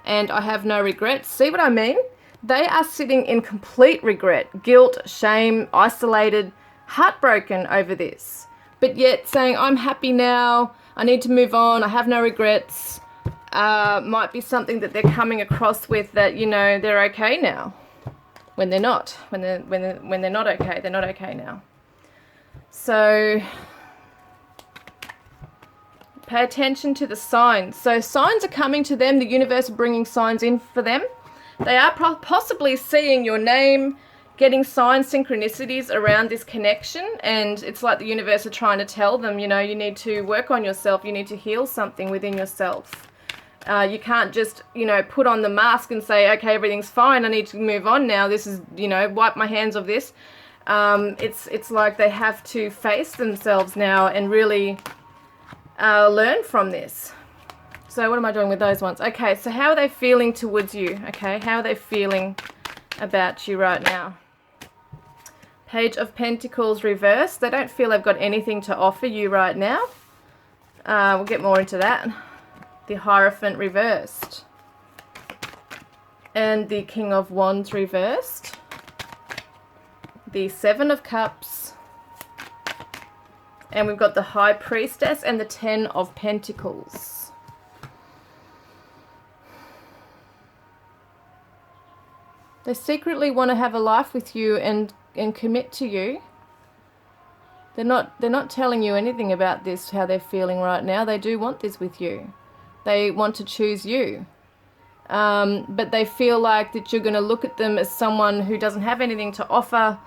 And I have no regrets. See what I mean? They are sitting in complete regret, guilt, shame, isolated, heartbroken over this. But yet saying, I'm happy now, I need to move on, I have no regrets, might be something that they're coming across with, that, you know, they're okay now. When they're not. When they're not okay, they're not okay now. So pay attention to the signs. So signs are coming to them. The universe is bringing signs in for them. They are possibly seeing your name, getting signs, synchronicities around this connection, and it's like the universe are trying to tell them, you know, you need to work on yourself, you need to heal something within yourself. You can't just, you know, put on the mask and say, okay, everything's fine, I need to move on now, this is, you know, wipe my hands of this. It's like they have to face themselves now and really learn from this. So what am I doing with those ones? Okay, so how are they feeling towards you? Okay, how are they feeling about you right now? Page of Pentacles reversed. They don't feel they've got anything to offer you right now. We'll get more into that. The Hierophant reversed. And the King of Wands reversed. The Seven of Cups. And we've got the High Priestess and the Ten of Pentacles. They secretly want to have a life with you and commit to you. They're not telling you anything about this, how they're feeling right now. They do want this with you. They want to choose you. But they feel like that you're going to look at them as someone who doesn't have anything to offer,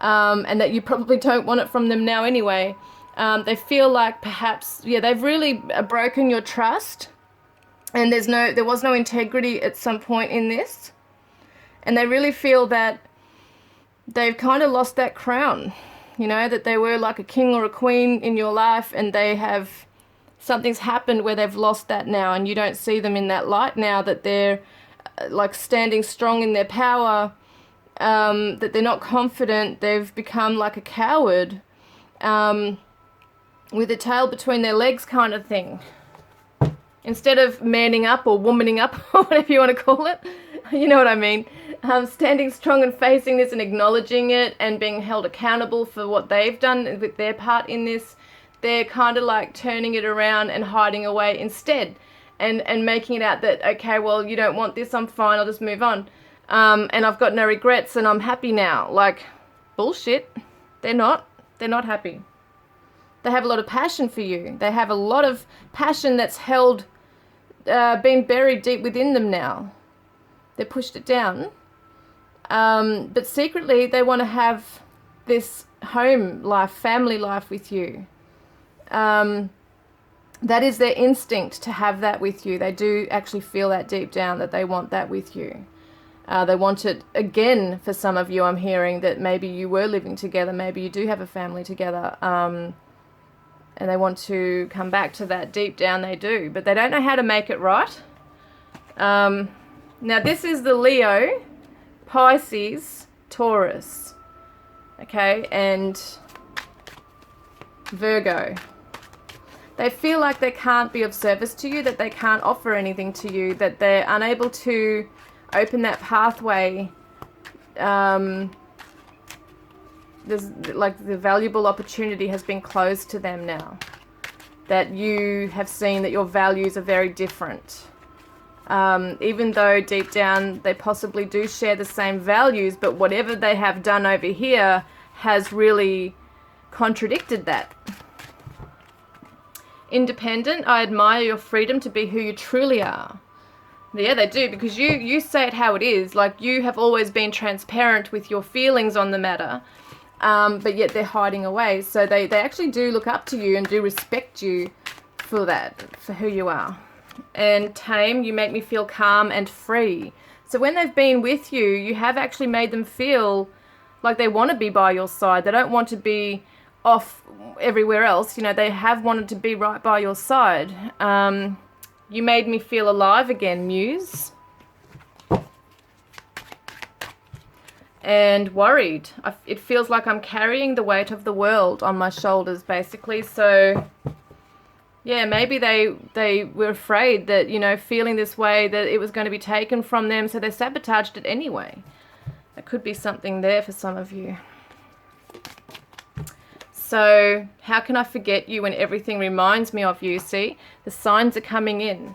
and that you probably don't want it from them now anyway. They feel like perhaps, yeah, they've really broken your trust, and there was no integrity at some point in this. And they really feel that they've kind of lost that crown, you know, that they were like a king or a queen in your life, and something's happened where they've lost that now, and you don't see them in that light now, that they're like standing strong in their power, that they're not confident, they've become like a coward, with a tail between their legs kind of thing. Instead of manning up or womaning up, or whatever you want to call it, you know what I mean. Standing strong and facing this and acknowledging it and being held accountable for what they've done with their part in this. They're kind of like turning it around and hiding away instead, and making it out that, okay, well, you don't want this, I'm fine, I'll just move on. And I've got no regrets and I'm happy now. Like, bullshit. They're not happy. They have a lot of passion for you. They have a lot of passion that's been buried deep within them now. They pushed it down. But secretly they want to have this home life, family life with you. That is their instinct, to have that with you. They do actually feel that deep down, that they want that with you. They want it again for some of you. I'm hearing that maybe you were living together, maybe you do have a family together, and they want to come back to that deep down. They do, but they don't know how to make it right. Now this is the Leo, Pisces, Taurus, okay, and Virgo. They feel like they can't be of service to you, that they can't offer anything to you, that they're unable to open that pathway. There's like the valuable opportunity has been closed to them now, that you have seen that your values are very different. Even though deep down they possibly do share the same values, but whatever they have done over here has really contradicted that. Independent, I admire your freedom to be who you truly are. Yeah, they do, because you say it how it is. Like, you have always been transparent with your feelings on the matter, but yet they're hiding away. So they actually do look up to you and do respect you for that, for who you are. And tame, you make me feel calm and free. So when they've been with you, you have actually made them feel like they want to be by your side. They don't want to be off everywhere else. You know, they have wanted to be right by your side. You made me feel alive again, Muse. And worried. It feels like I'm carrying the weight of the world on my shoulders, basically. So yeah, maybe they were afraid that, you know, feeling this way, that it was going to be taken from them, so they sabotaged it anyway. That could be something there for some of you. So how can I forget you when everything reminds me of you? See, the signs are coming in.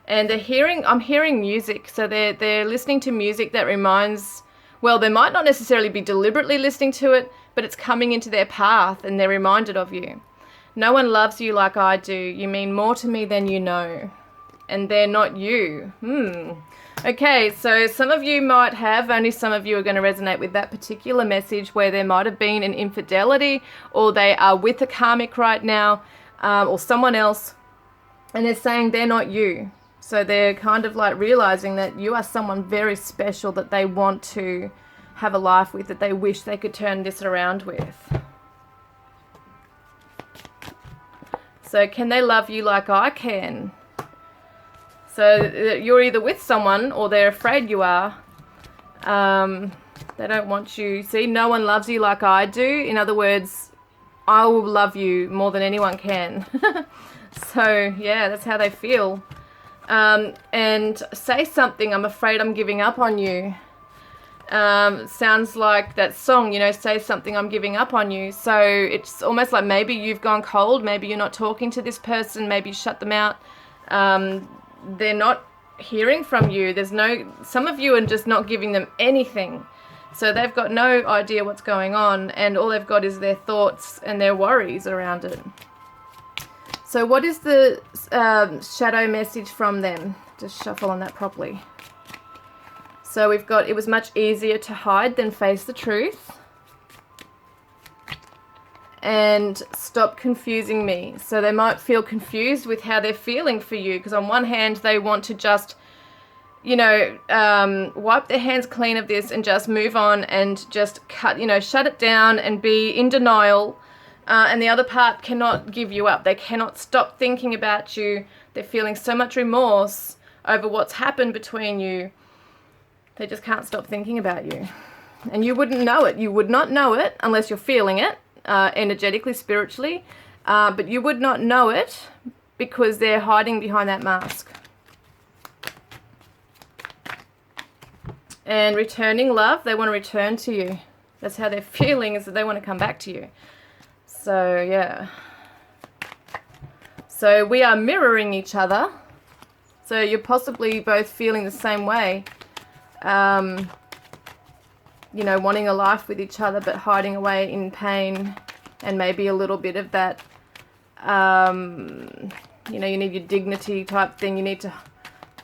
And I'm hearing music. So they're listening to music that reminds, well, they might not necessarily be deliberately listening to it, but it's coming into their path and they're reminded of you. No one loves you like I do. You mean more to me than you know. And they're not you. Okay, so some of you might have, only some of you are going to resonate with that particular message where there might have been an infidelity, or they are with a karmic right now, or someone else, and they're saying they're not you. So they're kind of like realizing that you are someone very special that they want to have a life with, that they wish they could turn this around with. So can they love you like I can? So you're either with someone or they're afraid you are. They don't want you. See, no one loves you like I do. In other words, I will love you more than anyone can. So yeah, that's how they feel. And say something, I'm afraid I'm giving up on you. Sounds like that song, you know, say something, I'm giving up on you. So it's almost like maybe you've gone cold, maybe you're not talking to this person, maybe you shut them out. They're not hearing from you. Some of you are just not giving them anything. So they've got no idea what's going on, and all they've got is their thoughts and their worries around it. So what is the shadow message from them? Just shuffle on that properly. So we've got, it was much easier to hide than face the truth. And stop confusing me. So they might feel confused with how they're feeling for you, because on one hand they want to just, you know, wipe their hands clean of this and just move on and just shut it down and be in denial. And the other part cannot give you up. They cannot stop thinking about you. They're feeling so much remorse over what's happened between you. They just can't stop thinking about you. And you wouldn't know it. You would not know it unless you're feeling it. Energetically, spiritually, but you would not know it because they're hiding behind that mask. And returning love, they want to return to you. That's how they're feeling, is that they want to come back to you. So yeah, so we are mirroring each other, so you're possibly both feeling the same way, you know, wanting a life with each other but hiding away in pain, and maybe a little bit of that, you know, you need your dignity type thing, you need to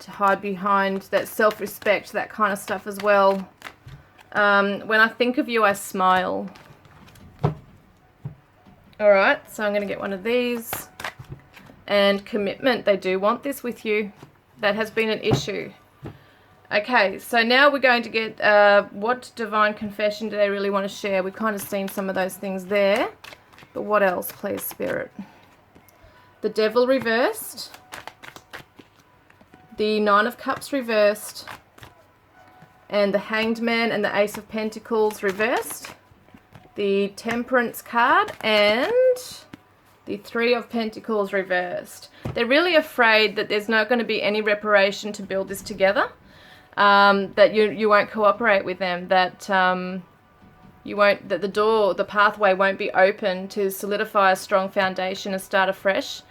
hide behind that self-respect, that kind of stuff as well. When I think of you, I smile. Alright, so I'm going to get one of these. And commitment, they do want this with you. That has been an issue. Okay, so now we're going to get what divine confession do they really want to share. We've kind of seen some of those things there. But what else, please, Spirit? The Devil reversed. The Nine of Cups reversed. And the Hanged Man and the Ace of Pentacles reversed. The Temperance card and the Three of Pentacles reversed. They're really afraid that there's not going to be any reparation to build this together. That you won't cooperate with them, that that the pathway won't be open to solidify a strong foundation and start afresh.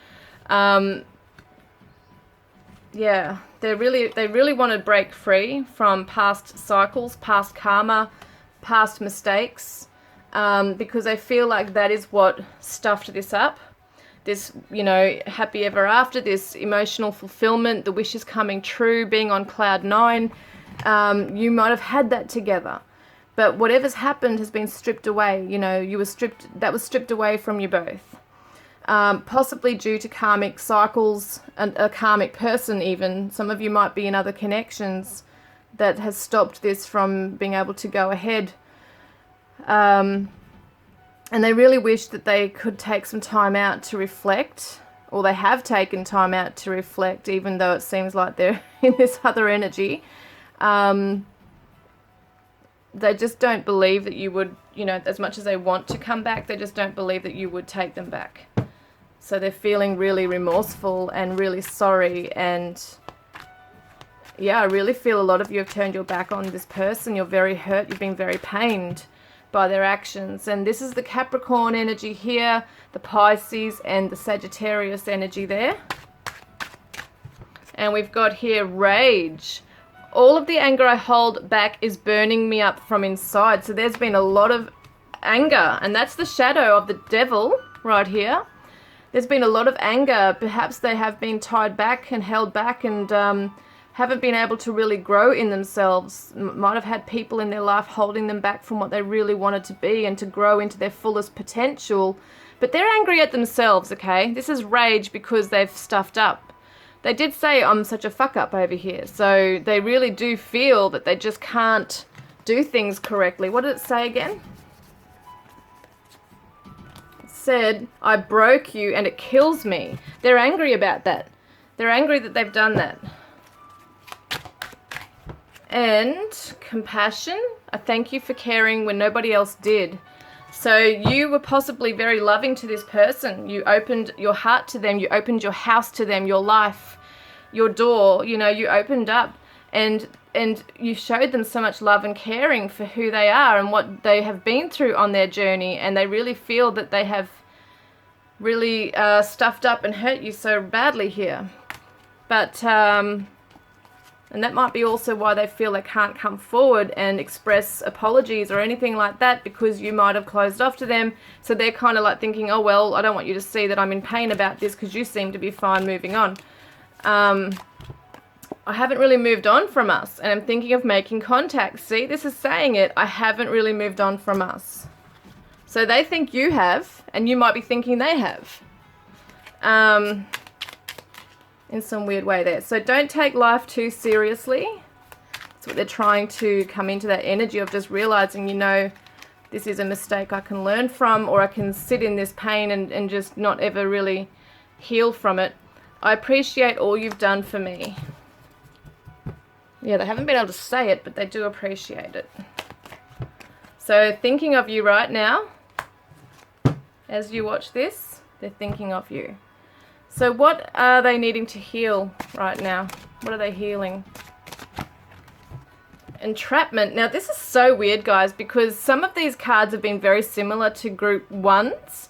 Yeah, they really want to break free from past cycles, past karma, past mistakes, because they feel like that is what stuffed this up. This, you know, happy ever after, this emotional fulfillment, the wishes coming true, being on cloud nine. You might have had that together, but whatever's happened has been stripped away. You know, that was stripped away from you both. Possibly due to karmic cycles and a karmic person even. Some of you might be in other connections that has stopped this from being able to go ahead. And they really wish that they could take some time out to reflect, or they have taken time out to reflect, even though it seems like they're in this other energy. They just don't believe that you would, you know, as much as they want to come back, they just don't believe that you would take them back. So they're feeling really remorseful and really sorry. And yeah, I really feel a lot of you have turned your back on this person. You're very hurt. You've been very pained by their actions. And this is the Capricorn energy here, the Pisces and the Sagittarius energy there. And we've got here rage. All of the anger I hold back is burning me up from inside. So there's been a lot of anger, and that's the shadow of the devil right here. There's been a lot of anger. Perhaps they have been tied back and held back and haven't been able to really grow in themselves, might have had people in their life holding them back from what they really wanted to be and to grow into their fullest potential. But they're angry at themselves, okay? This is rage because they've stuffed up. They did say, I'm such a fuck up over here. So they really do feel that they just can't do things correctly. What did it say again? It said, I broke you and it kills me. They're angry about that. They're angry that they've done that. And compassion, I thank you for caring when nobody else did. So you were possibly very loving to this person. You opened your heart to them. You opened your house to them, your life, your door. You know, you opened up and you showed them so much love and caring for who they are and what they have been through on their journey. And they really feel that they have really stuffed up and hurt you so badly here. But and that might be also why they feel they can't come forward and express apologies or anything like that, because you might have closed off to them. So they're kind of like thinking, oh, well, I don't want you to see that I'm in pain about this because you seem to be fine moving on. I haven't really moved on from us and I'm thinking of making contact. See, this is saying it. I haven't really moved on from us. So they think you have, and you might be thinking they have. In some weird way there. So don't take life too seriously. That's what they're trying to come into, that energy of just realizing, you know, this is a mistake I can learn from, or I can sit in this pain and just not ever really heal from it. I appreciate all you've done for me. Yeah, they haven't been able to say it, but they do appreciate it. So thinking of you right now, as you watch this, they're thinking of you. So what are they needing to heal right now? What are they healing? Entrapment. Now this is so weird, guys, because some of these cards have been very similar to group 1s.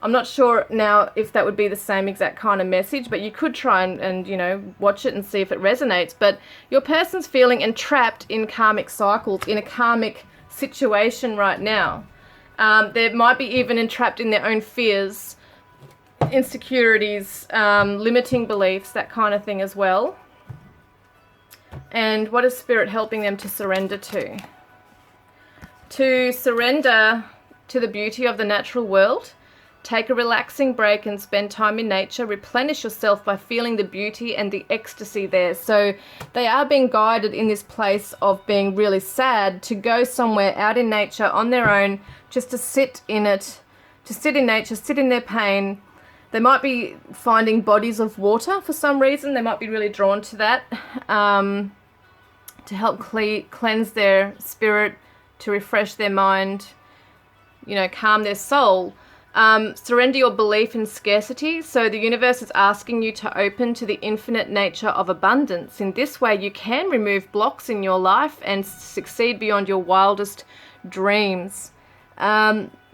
I'm not sure now if that would be the same exact kind of message, but you could try and you know, watch it and see if it resonates. But your person's feeling entrapped in karmic cycles, in a karmic situation right now. They might be even entrapped in their own fears, insecurities, limiting beliefs, that kind of thing as well. And what is Spirit helping them to surrender to? To surrender to the beauty of the natural world. Take a relaxing break and spend time in nature. Replenish yourself by feeling the beauty and the ecstasy there. So they are being guided in this place of being really sad to go somewhere out in nature on their own, just to sit in it, to sit in nature, sit in their pain. They might be finding bodies of water for some reason. They might be really drawn to that, to help cleanse their spirit, to refresh their mind, you know, calm their soul. Surrender your belief in scarcity. So the universe is asking you to open to the infinite nature of abundance. In this way, you can remove blocks in your life and succeed beyond your wildest dreams.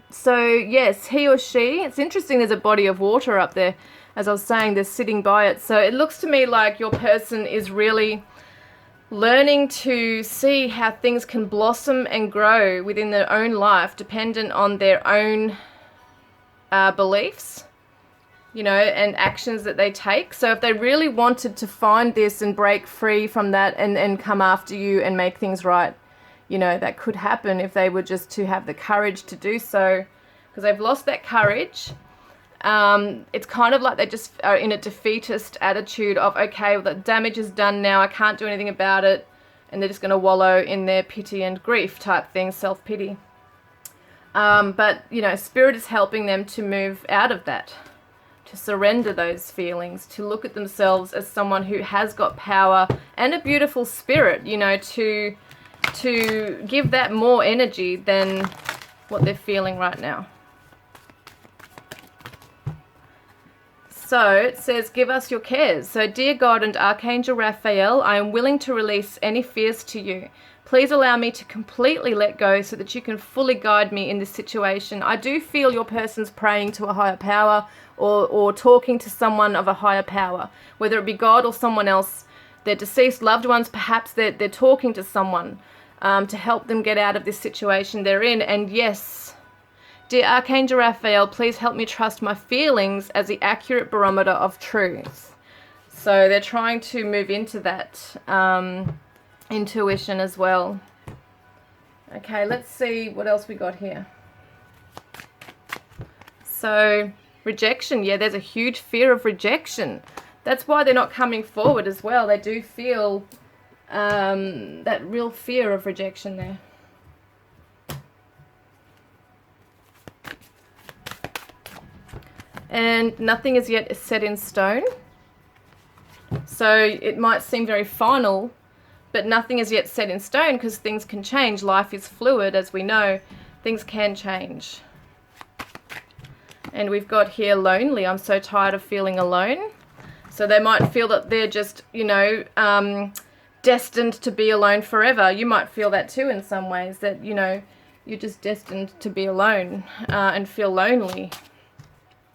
So yes, he or she, it's interesting, there's a body of water up there. As I was saying, they're sitting by it. So it looks to me like your person is really learning to see how things can blossom and grow within their own life, dependent on their own beliefs, you know, and actions that they take. So if they really wanted to find this and break free from that and come after you and make things right, you know, that could happen if they were just to have the courage to do so, because they've lost that courage. It's kind of like they just are in a defeatist attitude of, okay, well, the damage is done now, I can't do anything about it, and they're just going to wallow in their pity and grief type thing, self-pity. But, you know, Spirit is helping them to move out of that, to surrender those feelings, to look at themselves as someone who has got power and a beautiful spirit, you know, to give that more energy than what they're feeling right now. So it says, give us your cares. So, dear God and Archangel Raphael, I am willing to release any fears to you. Please allow me to completely let go so that you can fully guide me in this situation. I do feel your person's praying to a higher power or talking to someone of a higher power, whether it be God or someone else. Their deceased loved ones, perhaps they're talking to someone to help them get out of this situation they're in. And yes, dear Archangel Raphael, please help me trust my feelings as the accurate barometer of truth. So they're trying to move into that intuition as well. Okay, let's see what else we got here. So rejection, yeah, there's a huge fear of rejection. That's why they're not coming forward as well. They do feel that real fear of rejection there. And nothing is yet set in stone. So it might seem very final, but nothing is yet set in stone because things can change. Life is fluid, as we know. Things can change. And we've got here lonely. I'm so tired of feeling alone. So they might feel that they're just, you know, destined to be alone forever. You might feel that too in some ways, that, you know, you're just destined to be alone and feel lonely.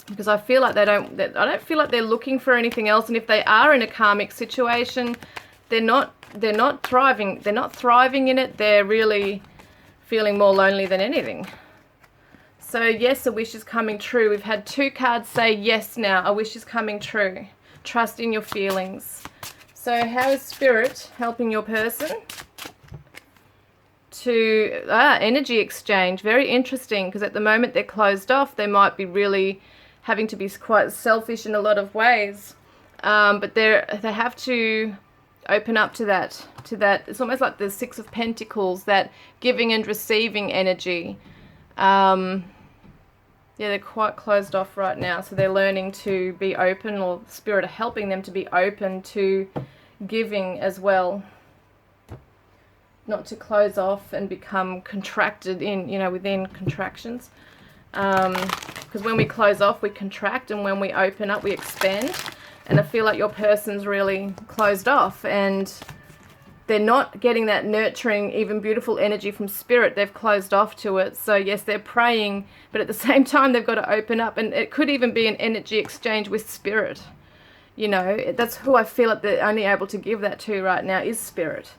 Because I feel like I don't feel like they're looking for anything else. And if they are in a karmic situation, they're not thriving. They're not thriving in it. They're really feeling more lonely than anything. So yes, a wish is coming true. We've had 2 cards say yes now. A wish is coming true. Trust in your feelings. So how is Spirit helping your person? To energy exchange. Very interesting, because at the moment they're closed off. They might be really having to be quite selfish in a lot of ways. But they have to open up to that. It's almost like the 6 of Pentacles, that giving and receiving energy. Yeah, they're quite closed off right now, so they're learning to be open, or Spirit are helping them to be open to giving as well. Not to close off and become contracted in, you know, within contractions. Because when we close off, we contract, and when we open up, we expand. And I feel like your person's really closed off, and they're not getting that nurturing, even beautiful energy from Spirit. They've closed off to it. So yes, they're praying, but at the same time, they've got to open up. And it could even be an energy exchange with Spirit. You know, that's who I feel like they're only able to give that to right now, is Spirit.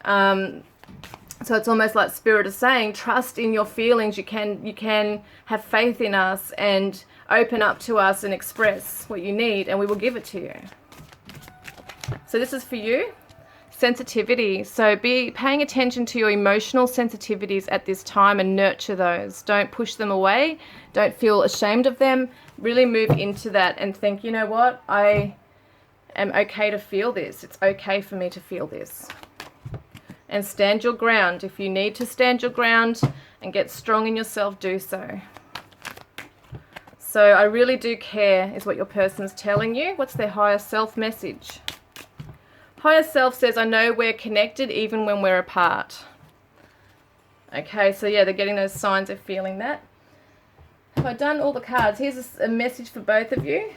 So it's almost like Spirit is saying, trust in your feelings. You can have faith in us and open up to us and express what you need, and we will give it to you. So this is for you. Sensitivity. So be paying attention to your emotional sensitivities at this time and nurture those. Don't push them away. Don't feel ashamed of them. Really move into that and think, you know what? I am okay to feel this. It's okay for me to feel this. And stand your ground. If you need to stand your ground and get strong in yourself, do so. So I really do care is what your person's telling you. What's their higher self message? Higher self says, I know we're connected even when we're apart. Okay, so yeah, they're getting those signs of feeling that. Have I done all the cards? Here's a message for both of you.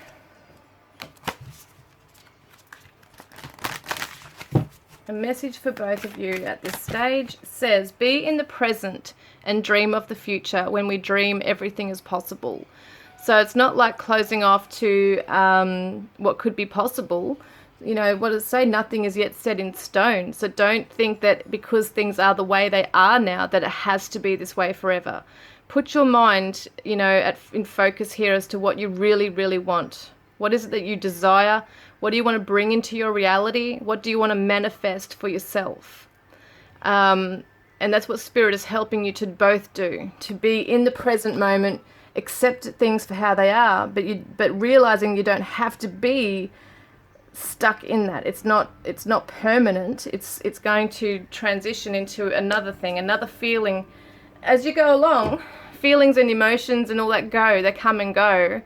A message for both of you at this stage says, be in the present and dream of the future. When we dream, everything is possible. So it's not like closing off to what could be possible. You know, what does it say? Nothing is yet set in stone. So don't think that because things are the way they are now, that it has to be this way forever. Put your mind, you know, in focus here as to what you really, really want. What is it that you desire? What do you want to bring into your reality? What do you want to manifest for yourself? And that's what Spirit is helping you to both do. To be in the present moment, accept things for how they are, but realizing you don't have to be stuck in that. It's not permanent. It's going to transition into another thing, another feeling. As you go along, feelings and emotions and all that they come and go.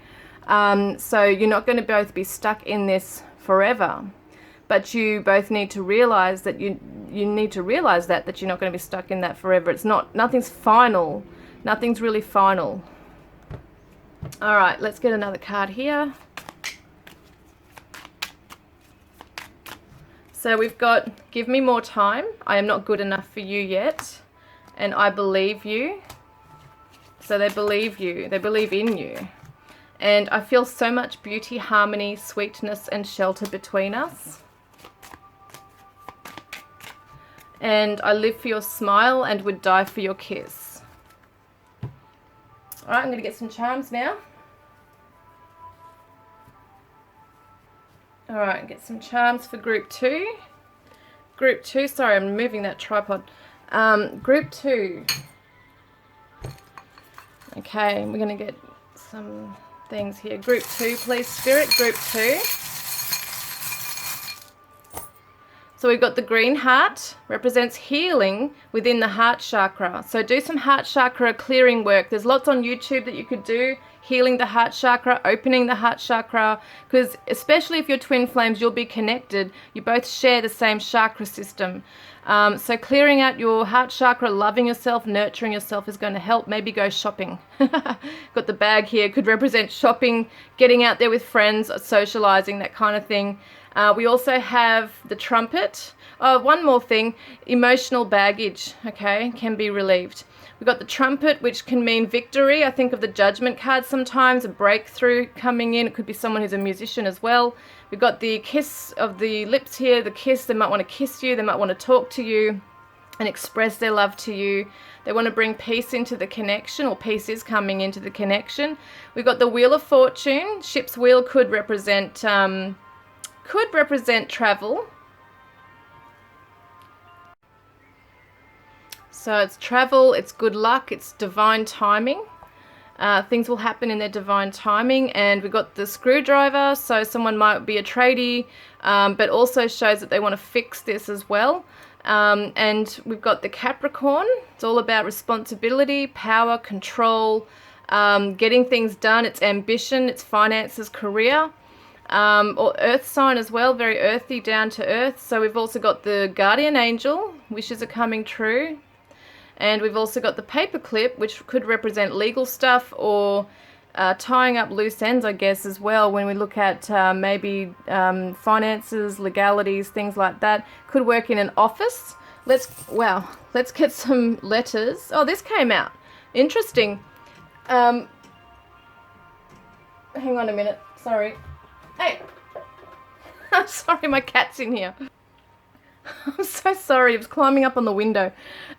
So you're not going to both be stuck in this forever, but you both need to realize that you need to realize that you're not going to be stuck in that forever. Nothing's final. Nothing's really final. All right, let's get another card here. So we've got, give me more time. I am not good enough for you yet. And I believe you. So they believe you. They believe in you. And I feel so much beauty, harmony, sweetness, and shelter between us. And I live for your smile and would die for your kiss. All right, I'm going to get some charms now. All right, get some charms for group 2. Group 2, sorry, I'm moving that tripod. Group 2. Okay, we're going to get some things here. Group 2, please, Spirit. Group 2. So we've got the green heart, represents healing within the heart chakra. So do some heart chakra clearing work. There's lots on YouTube that you could do, healing the heart chakra, opening the heart chakra, because especially if you're twin flames, you'll be connected. You both share the same chakra system. So clearing out your heart chakra, loving yourself, nurturing yourself is going to help. Maybe go shopping. Got the bag here, could represent shopping, getting out there with friends, socializing, that kind of thing. We also have the trumpet. Oh, one more thing, emotional baggage, okay, can be relieved. We've got the trumpet, which can mean victory. I think of the judgment card sometimes, a breakthrough coming in. It could be someone who's a musician as well. We've got the kiss of the lips here, the kiss. They might want to kiss you. They might want to talk to you and express their love to you. They want to bring peace into the connection, or peace is coming into the connection. We've got the Wheel of Fortune. Ship's wheel could represent travel. So it's travel, it's good luck, it's divine timing. Things will happen in their divine timing. And we've got the screwdriver, so someone might be a tradie, but also shows that they want to fix this as well. And we've got the Capricorn. It's all about responsibility, power, control, getting things done. It's ambition, it's finances, career. Or earth sign as well, very earthy, down to earth. So we've also got the guardian angel, wishes are coming true. And we've also got the paperclip, which could represent legal stuff, or tying up loose ends, I guess, as well. When we look at maybe finances, legalities, things like that. Could work in an office. Let's get some letters. Oh, this came out. Interesting. Hang on a minute. Sorry. Hey. I'm sorry, my cat's in here. I'm so sorry, it was climbing up on the window.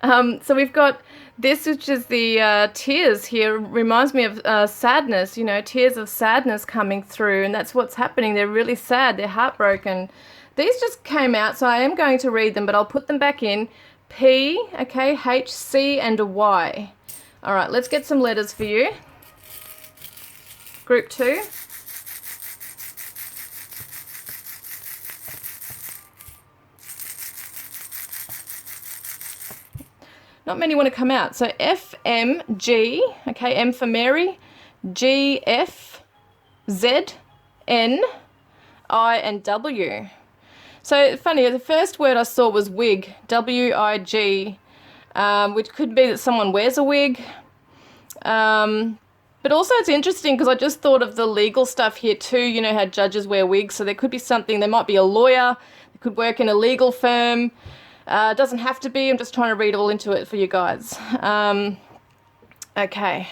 So we've got this, which is the tears here. Reminds me of sadness, you know, tears of sadness coming through, and that's what's happening. They're really sad, they're heartbroken. These just came out, so I am going to read them, but I'll put them back in. P, okay, H, C, and a Y. All right, let's get some letters for you. Group 2. Not many want to come out. So F, M, G, okay, M for Mary, G, F, Z, N, I, and W. So funny, the first word I saw was wig, W-I-G, which could be that someone wears a wig. But also it's interesting because I just thought of the legal stuff here too. You know how judges wear wigs, so there could be something, they might be a lawyer, they could work in a legal firm. It doesn't have to be, I'm just trying to read all into it for you guys. Okay.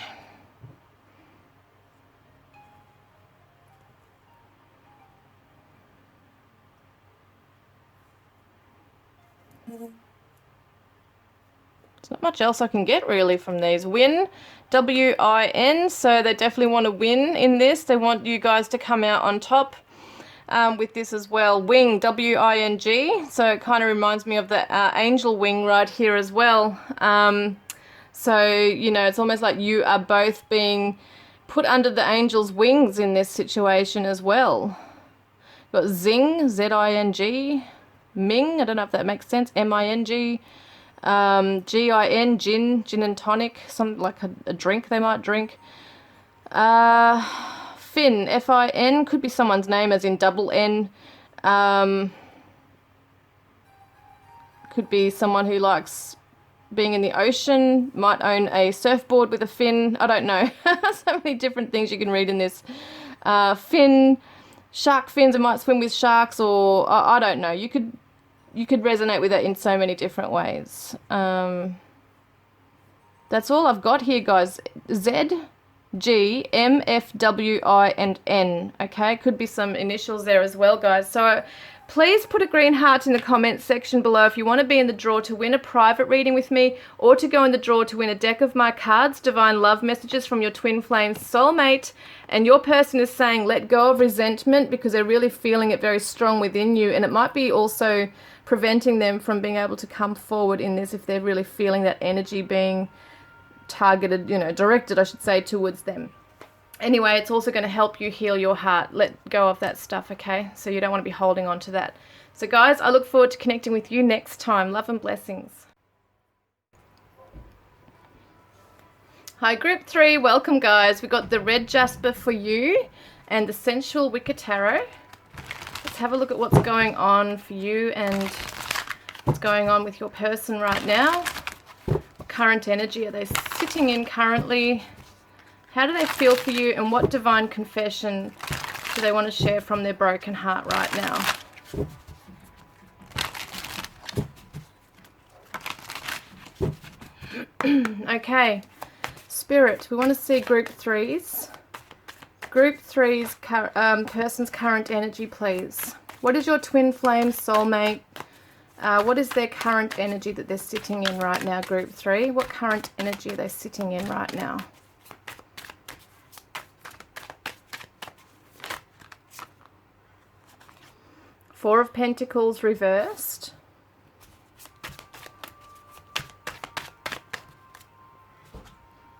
There's not much else I can get really from these. Win, W-I-N, so they definitely want to win in this. They want you guys to come out on top. With this as well. Wing, W-I-N-G, so it kind of reminds me of the angel wing right here as well. So, you know, it's almost like you are both being put under the angel's wings in this situation as well. Got Zing, Z-I-N-G, Ming, I don't know if that makes sense, M-I-N-G, G-I-N, gin and tonic, some like a drink they might drink. Fin, F-I-N, could be someone's name as in double N. Could be someone who likes being in the ocean, might own a surfboard with a fin. I don't know. So many different things you can read in this. Fin, shark fins, it might swim with sharks, or I don't know. You could resonate with it in so many different ways. That's all I've got here, guys. Z, G, M, F, W, I, and N. Okay, could be some initials there as well, guys. So Please put a green heart in the comments section below if you want to be in the draw to win a private reading with me, or to go in the draw to win a deck of my cards, Divine Love Messages from your Twin Flame Soulmate. And your person is saying let go of resentment because they're really feeling it very strong within you, and it might be also preventing them from being able to come forward in this if they're really feeling that energy being targeted, directed, I should say, towards them. Anyway, it's also going to help you heal your heart. Let go of that stuff, okay? So you don't want to be holding on to that. So guys, I look forward to connecting with you next time. Love and blessings. Hi, group 3. Welcome, guys. We've got the red jasper for you and the sensual wicker tarot. Let's have a look at what's going on for you and what's going on with your person right now. What current energy are they sitting in currently? How do they feel for you, and what divine confession do they want to share from their broken heart right now? Okay, Spirit, we want to see group 3's. Group 3's person's current energy, please. What is your twin flame soulmate? What is their current energy that they're sitting in right now, group 3? What current energy are they sitting in right now? Four of Pentacles reversed.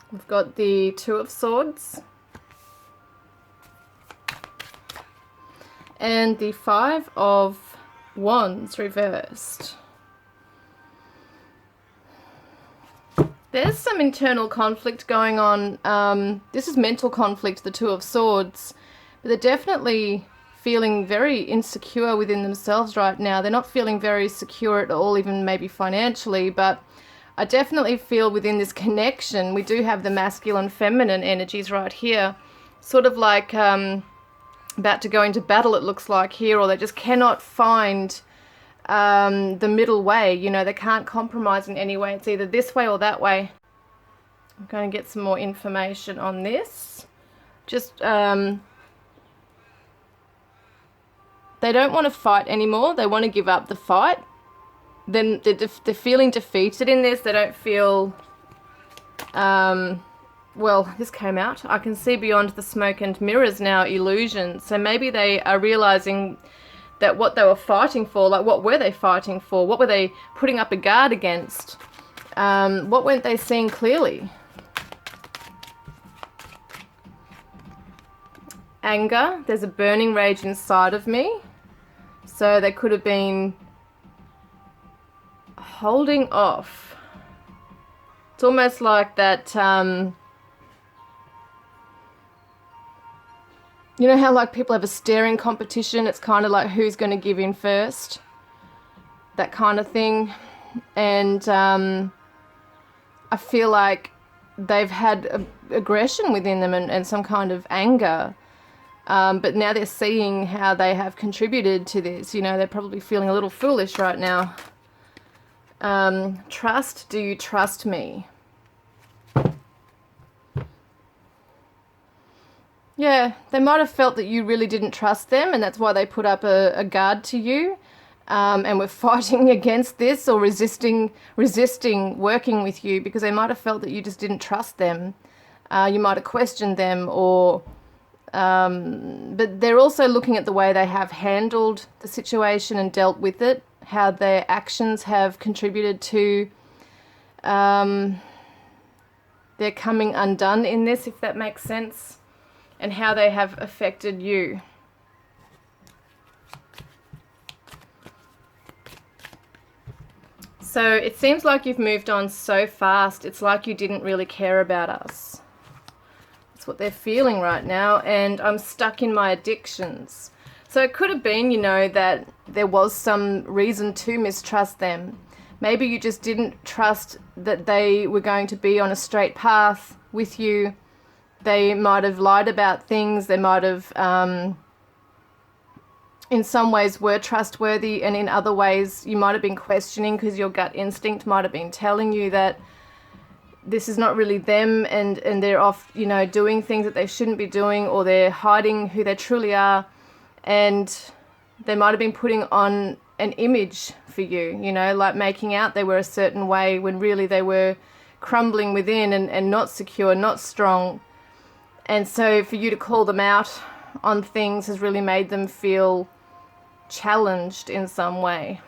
We've got the Two of Swords. And the Five of Wands reversed. There's some internal conflict going on. This is mental conflict, the Two of Swords. But they're definitely feeling very insecure within themselves right now. They're not feeling very secure at all, even maybe financially, but I definitely feel within this connection, we do have the masculine, feminine energies right here. Sort of like about to go into battle, it looks like here, or they just cannot find the middle way. They can't compromise in any way. It's either this way or that way. I'm going to get some more information on this. Just they don't want to fight anymore. They want to give up the fight. Then they're feeling defeated in this. They don't feel... well, this came out. I can see beyond the smoke and mirrors now, illusions. So maybe they are realizing that what they were fighting for, like what were they fighting for? What were they putting up a guard against? What weren't they seeing clearly? Anger. There's a burning rage inside of me. So they could have been holding off. It's almost like that, you know how like people have a staring competition? It's kind of like who's going to give in first. That kind of thing. And I feel like they've had aggression within them and some kind of anger. But now they're seeing how they have contributed to this. They're probably feeling a little foolish right now. Trust. Do you trust me? Yeah, they might have felt that you really didn't trust them, and that's why they put up a guard to you. And were fighting against this or resisting working with you, because they might have felt that you just didn't trust them. You might have questioned them, or... but they're also looking at the way they have handled the situation and dealt with it, how their actions have contributed to their coming undone in this, if that makes sense, and how they have affected you. So it seems like you've moved on so fast. It's like you didn't really care about us. That's what they're feeling right now. And I'm stuck in my addictions. So it could have been, that there was some reason to mistrust them. Maybe you just didn't trust that they were going to be on a straight path with you. They might have lied about things. They might have, in some ways, were trustworthy, and in other ways you might have been questioning because your gut instinct might have been telling you that this is not really them, and they're off, doing things that they shouldn't be doing, or they're hiding who they truly are. And They might have been putting on an image for you, you know, like making out they were a certain way when really they were crumbling within and not secure, not strong. And so for you to call them out on things has really made them feel challenged in some way.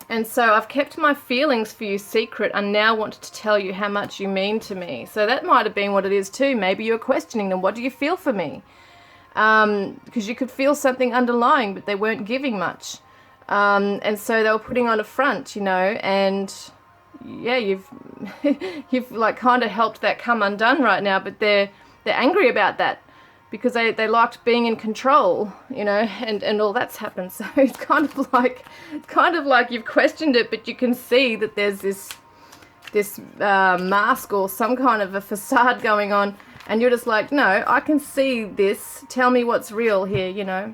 And so I've kept my feelings for you secret and now wanted to tell you how much you mean to me. So that might have been what it is too. Maybe you're questioning them. What do you feel for me? Because you could feel something underlying, but they weren't giving much. And so they were putting on a front, you know, and yeah, you've like kind of helped that come undone right now, but they're angry about that because they liked being in control, you know, and all that's happened. So it's kind of like you've questioned it, but you can see that there's this mask or some kind of a facade going on, and you're just like, no, I can see this. Tell me what's real here, you know.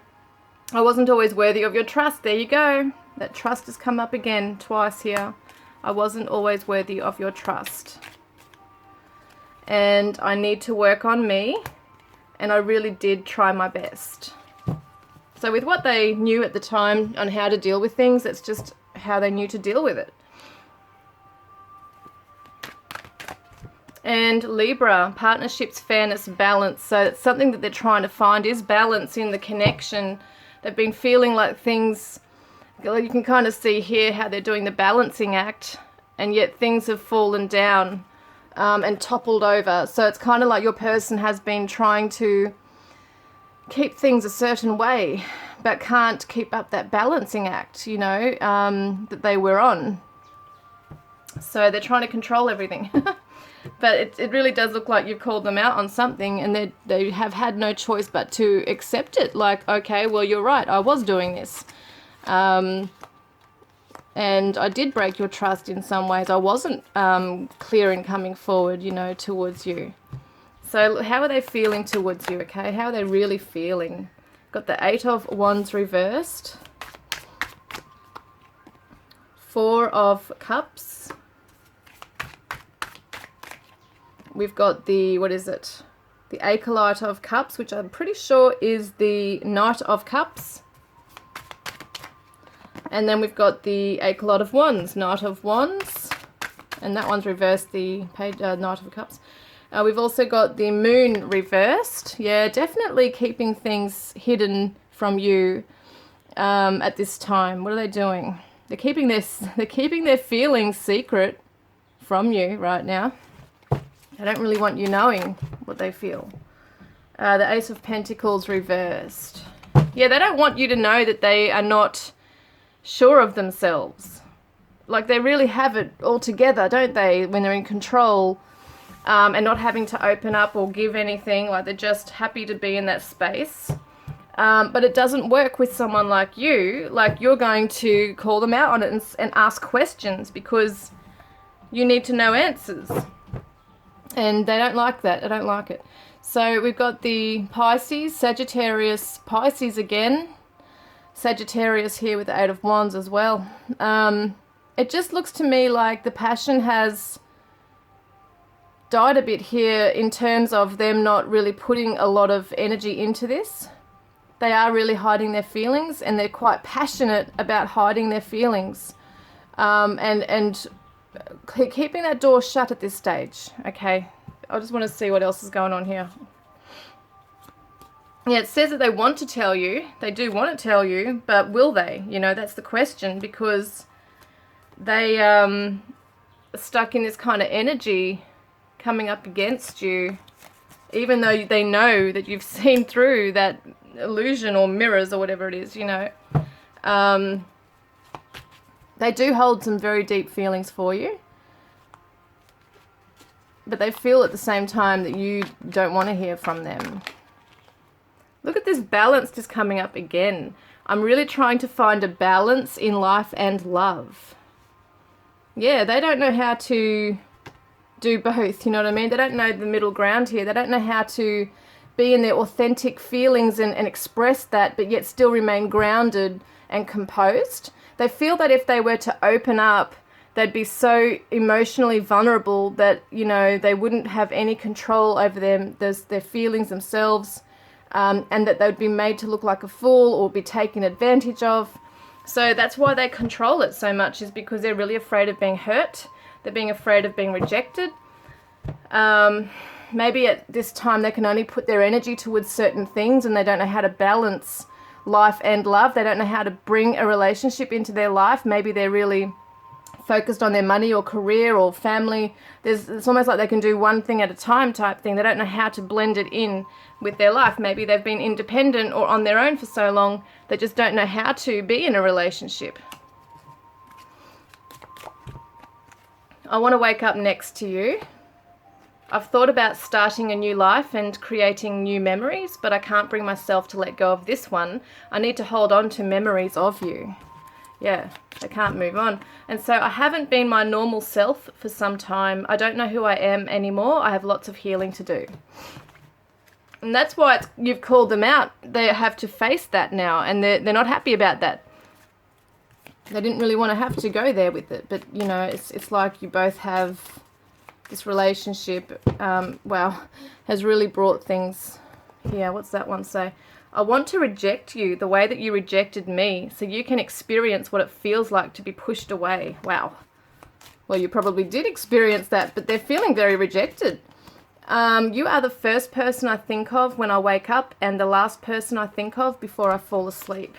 I wasn't always worthy of your trust. There you go. That trust has come up again twice here. I wasn't always worthy of your trust. And I need to work on me. And I really did try my best. So with what they knew at the time on how to deal with things, that's just how they knew to deal with it. And Libra, partnerships, fairness, balance. So it's something that they're trying to find is balance in the connection. They've been feeling like things, you can kind of see here how they're doing the balancing act, and yet things have fallen down and toppled over. So it's kind of like your person has been trying to keep things a certain way, but can't keep up that balancing act, you know, that they were on. So they're trying to control everything. But it really does look like you've called them out on something, and they have had no choice but to accept it. Like, okay, well, you're right, I was doing this. And I did break your trust in some ways. I wasn't clear in coming forward, you know, towards you. So how are they feeling towards you, okay? How are they really feeling? Got the 8 of Wands reversed. 4 of Cups. We've got the, what is it? The Acolyte of Cups, which I'm pretty sure is the Knight of Cups. And then we've got the Acolyte of Wands, Knight of Wands. And that one's reversed, the Knight of Cups. We've also got the Moon reversed. Yeah, definitely keeping things hidden from you at this time. What are they doing? They're keeping their feelings secret from you right now. They don't really want you knowing what they feel. The Ace of Pentacles reversed. Yeah, they don't want you to know that they are not sure of themselves. Like, they really have it all together, don't they, when they're in control and not having to open up or give anything. Like, they're just happy to be in that space. But it doesn't work with someone like you. Like, you're going to call them out on it and ask questions because you need to know answers. And they don't like that. They don't like it. So we've got the Pisces, Sagittarius, Pisces again. Sagittarius here with the 8 of Wands as well. It just looks to me like the passion has died a bit here in terms of them not really putting a lot of energy into this. They are really hiding their feelings, and they're quite passionate about hiding their feelings. And keeping that door shut at this stage. Okay, I just want to see what else is going on here. Yeah, it says that they want to tell you. They do want to tell you, but will they? You know, that's the question, because they are stuck in this kind of energy coming up against you, even though they know that you've seen through that illusion or mirrors or whatever it is, you know. They do hold some very deep feelings for you, but they feel at the same time that you don't want to hear from them. Look at this balance just coming up again. I'm really trying to find a balance in life and love. Yeah, they don't know how to do both, you know what I mean? They don't know the middle ground here. They don't know how to be in their authentic feelings and express that, but yet still remain grounded and composed. They feel that if they were to open up, they'd be so emotionally vulnerable that, you know, they wouldn't have any control over their feelings themselves, and that they'd be made to look like a fool or be taken advantage of. So that's why they control it so much, is because they're really afraid of being hurt. They're being afraid of being rejected. Maybe at this time they can only put their energy towards certain things, and they don't know how to balance life and love. They don't know how to bring a relationship into their life. Maybe they're really focused on their money or career or family. It's almost like they can do one thing at a time type thing. They don't know how to blend it in with their life. Maybe they've been independent or on their own for so long, they just don't know how to be in a relationship. I want to wake up next to you. I've thought about starting a new life and creating new memories, but I can't bring myself to let go of this one. I need to hold on to memories of you. Yeah, I can't move on. And so I haven't been my normal self for some time. I don't know who I am anymore. I have lots of healing to do. And that's why you've called them out. They have to face that now, and they're not happy about that. They didn't really want to have to go there with it, but, you know, it's like you both have this relationship, has really brought things here. What's that one say? I want to reject you the way that you rejected me, so you can experience what it feels like to be pushed away. Wow. Well, you probably did experience that, but they're feeling very rejected. You are the first person I think of when I wake up, and the last person I think of before I fall asleep.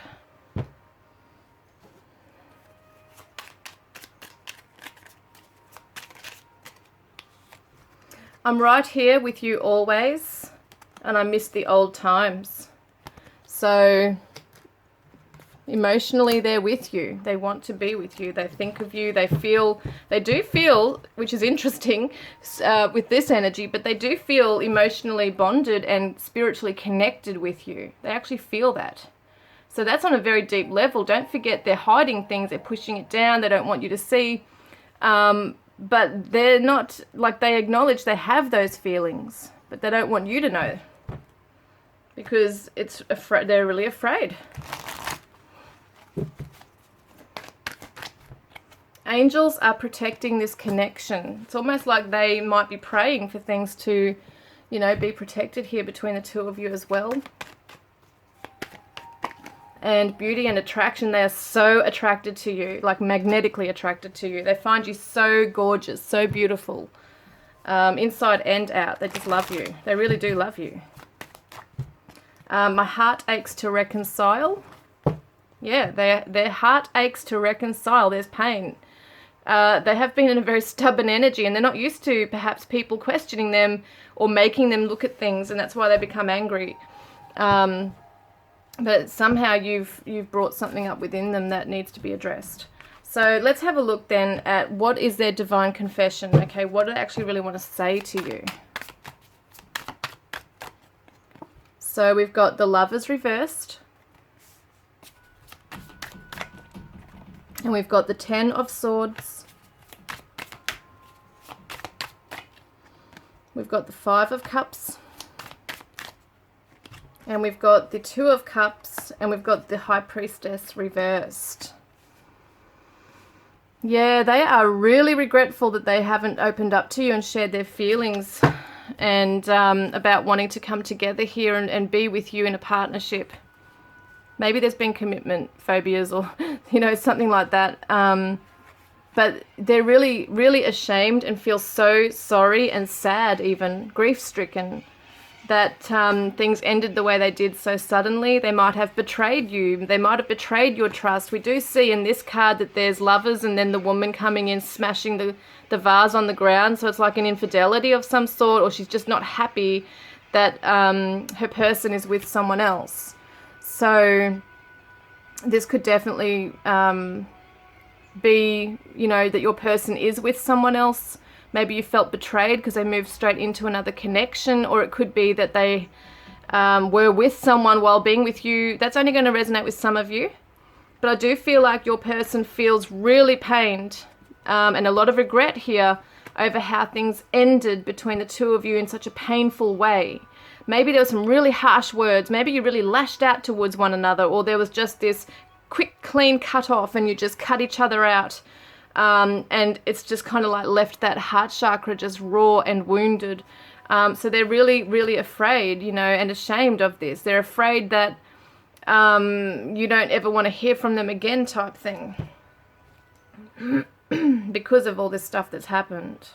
I'm right here with you always, and I miss the old times. So emotionally they're with you. They want to be with you. They think of you. They do feel, which is interesting with this energy, but they do feel emotionally bonded and spiritually connected with you. They actually feel that. So that's on a very deep level. Don't forget, they're hiding things. They're pushing it down. They don't want you to see. But they're not, like, they acknowledge they have those feelings, but they don't want you to know, because they're really afraid. Angels are protecting this connection. It's almost like they might be praying for things to, you know, be protected here between the two of you as well. And beauty and attraction, they are so attracted to you, like magnetically attracted to you. They find you so gorgeous, so beautiful, inside and out. They just love you. They really do love you. My heart aches to reconcile. Yeah, their heart aches to reconcile. There's pain. They have been in a very stubborn energy, and they're not used to perhaps people questioning them or making them look at things, and that's why they become angry. But somehow you've brought something up within them that needs to be addressed. So let's have a look then at what is their divine confession. Okay, what do they actually really want to say to you? So we've got the Lovers reversed. And we've got the Ten of Swords. We've got the Five of Cups. And we've got the Two of Cups, and we've got the High Priestess reversed. Yeah, they are really regretful that they haven't opened up to you and shared their feelings and about wanting to come together here and be with you in a partnership. Maybe there's been commitment phobias or, you know, something like that. But they're really, really ashamed and feel so sorry and sad, even grief-stricken, that things ended the way they did so suddenly. They might have betrayed you. They might have betrayed your trust. We do see in this card that there's lovers and then the woman coming in smashing the vase on the ground. So it's like an infidelity of some sort, or she's just not happy that her person is with someone else. So this could definitely be, you know, that your person is with someone else. Maybe you felt betrayed because they moved straight into another connection, or it could be that they were with someone while being with you. That's only going to resonate with some of you. But I do feel like your person feels really pained and a lot of regret here over how things ended between the two of you in such a painful way. Maybe there were some really harsh words. Maybe you really lashed out towards one another, or there was just this quick, clean cut off and you just cut each other out. and it's just kind of like left that heart chakra just raw and wounded. So they're really, really afraid, you know, and ashamed of this. They're afraid that you don't ever want to hear from them again type thing because of all this stuff that's happened.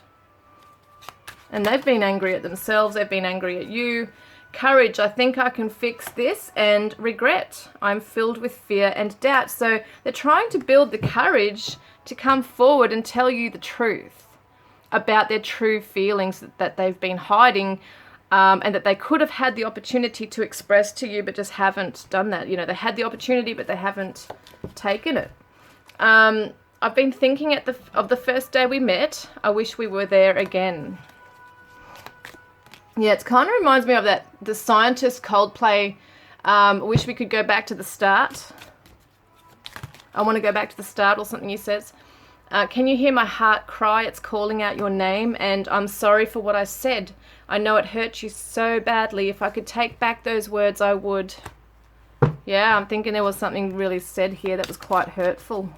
And they've been angry at themselves. They've been angry at you. Courage, I think I can fix this. And regret, I'm filled with fear and doubt. So they're trying to build the courage to come forward and tell you the truth about their true feelings that they've been hiding, and that they could have had the opportunity to express to you, but just haven't done that. You know, they had the opportunity, but they haven't taken it. I've been thinking of the first day we met. I wish we were there again. Yeah, it kind of reminds me of the Scientist Coldplay. Wish we could go back to the start. I want to go back to the start, or something he says. Can you hear my heart cry? It's calling out your name, and I'm sorry for what I said. I know it hurt you so badly. If I could take back those words, I would. Yeah, I'm thinking there was something really said here that was quite hurtful.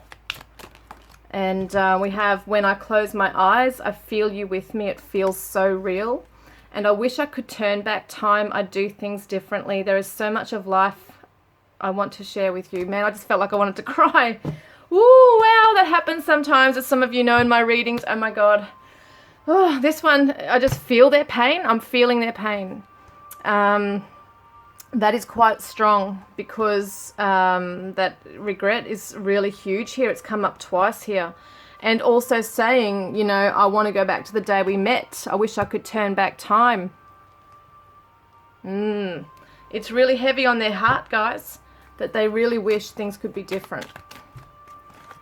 And we have, when I close my eyes, I feel you with me. It feels so real. And I wish I could turn back time. I'd do things differently. There is so much of life I want to share with you. Man, I just felt like I wanted to cry. Ooh, wow, that happens sometimes, as some of you know in my readings. Oh my God. Oh, this one, I just feel their pain. I'm feeling their pain. That is quite strong, because that regret is really huge here. It's come up twice here. And also saying, you know, I want to go back to the day we met. I wish I could turn back time. It's really heavy on their heart, guys, that they really wish things could be different.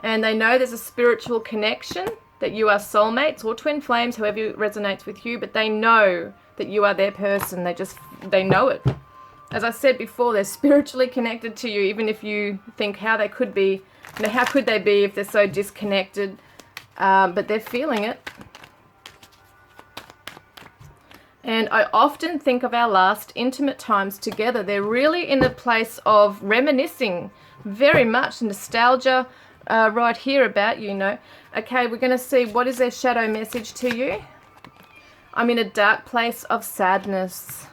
And they know there's a spiritual connection, that you are soulmates or twin flames, however resonates with you, but they know that you are their person. They know it. As I said before, they're spiritually connected to you, even if you think how they could be. You know, how could they be if they're so disconnected? But they're feeling it. And I often think of our last intimate times together. They're really in a place of reminiscing, very much nostalgia right here about you, know. Okay, we're going to see what is their shadow message to you. I'm in a dark place of sadness.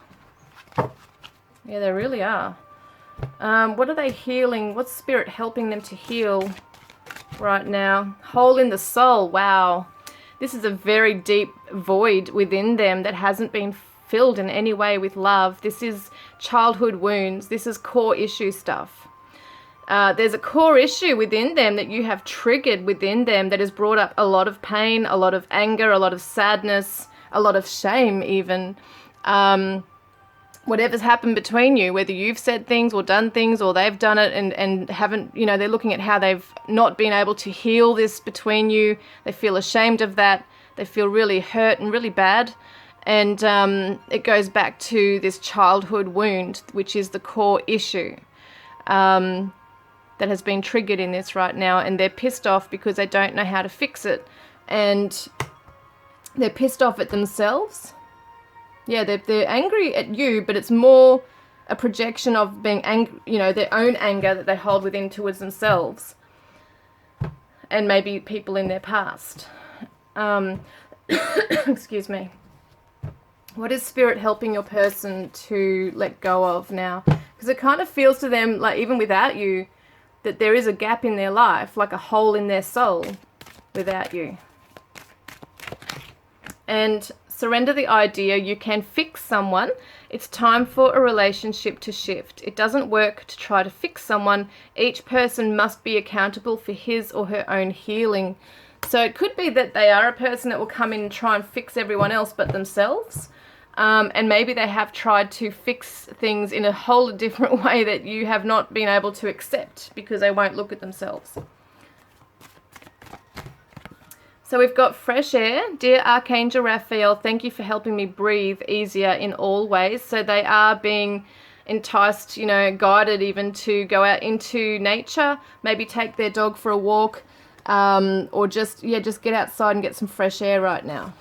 Yeah, they really are. What are they healing? What's Spirit helping them to heal right now? Hole in the soul. Wow. This is a very deep void within them that hasn't been filled in any way with love. This is childhood wounds. This is core issue stuff. There's a core issue within them that you have triggered within them that has brought up a lot of pain, a lot of anger, a lot of sadness, a lot of shame even. Whatever's happened between you, whether you've said things or done things or they've done it and haven't, you know, they're looking at how they've not been able to heal this between you. They feel ashamed of that. They feel really hurt and really bad. And it goes back to this childhood wound, which is the core issue that has been triggered in this right now. And they're pissed off because they don't know how to fix it. And they're pissed off at themselves. Yeah, they're angry at you, but it's more a projection of being angry, you know, their own anger that they hold within towards themselves and maybe people in their past. Excuse me. What is Spirit helping your person to let go of now? Because it kind of feels to them, like even without you, that there is a gap in their life, like a hole in their soul without you. And surrender the idea you can fix someone. It's time for a relationship to shift. It doesn't work to try to fix someone. Each person must be accountable for his or her own healing. So it could be that they are a person that will come in and try and fix everyone else but themselves. And maybe they have tried to fix things in a whole different way that you have not been able to accept because they won't look at themselves. So we've got fresh air. Dear Archangel Raphael, thank you for helping me breathe easier in all ways. So they are being enticed, you know, guided even to go out into nature, maybe take their dog for a walk, or just get outside and get some fresh air right now.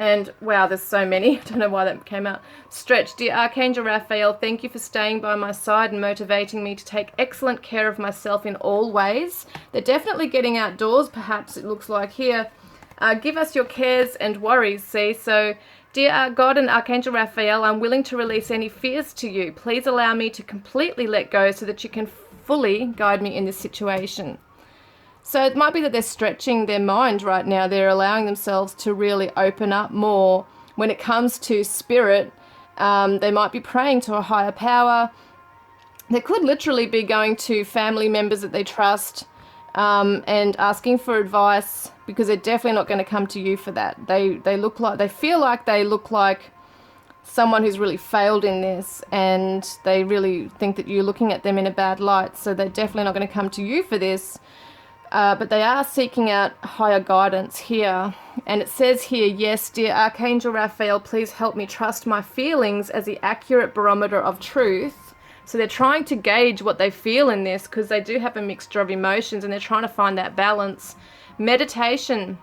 And wow, there's so many. I don't know why that came out. Stretch. Dear Archangel Raphael, thank you for staying by my side and motivating me to take excellent care of myself in all ways. They're definitely getting outdoors, perhaps it looks like here. Give us your cares and worries, see? So, dear God and Archangel Raphael, I'm willing to release any fears to you. Please allow me to completely let go so that you can fully guide me in this situation. So it might be that they're stretching their mind right now. They're allowing themselves to really open up more. When it comes to spirit, they might be praying to a higher power. They could literally be going to family members that they trust and asking for advice, because they're definitely not going to come to you for that. They feel like they look like someone who's really failed in this, and they really think that you're looking at them in a bad light. So they're definitely not going to come to you for this. But they are seeking out higher guidance here. And it says here, yes, dear Archangel Raphael, please help me trust my feelings as the accurate barometer of truth. So they're trying to gauge what they feel in this, because they do have a mixture of emotions, and they're trying to find that balance. Meditation.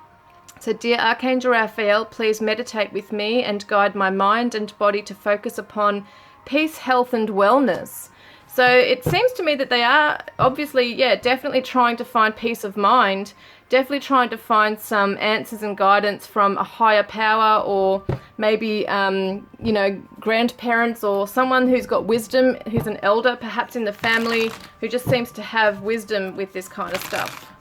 So dear Archangel Raphael, please meditate with me and guide my mind and body to focus upon peace, health, and wellness. So it seems to me that they are obviously, definitely trying to find peace of mind, definitely trying to find some answers and guidance from a higher power, or maybe, grandparents, or someone who's got wisdom, who's an elder perhaps in the family, who just seems to have wisdom with this kind of stuff.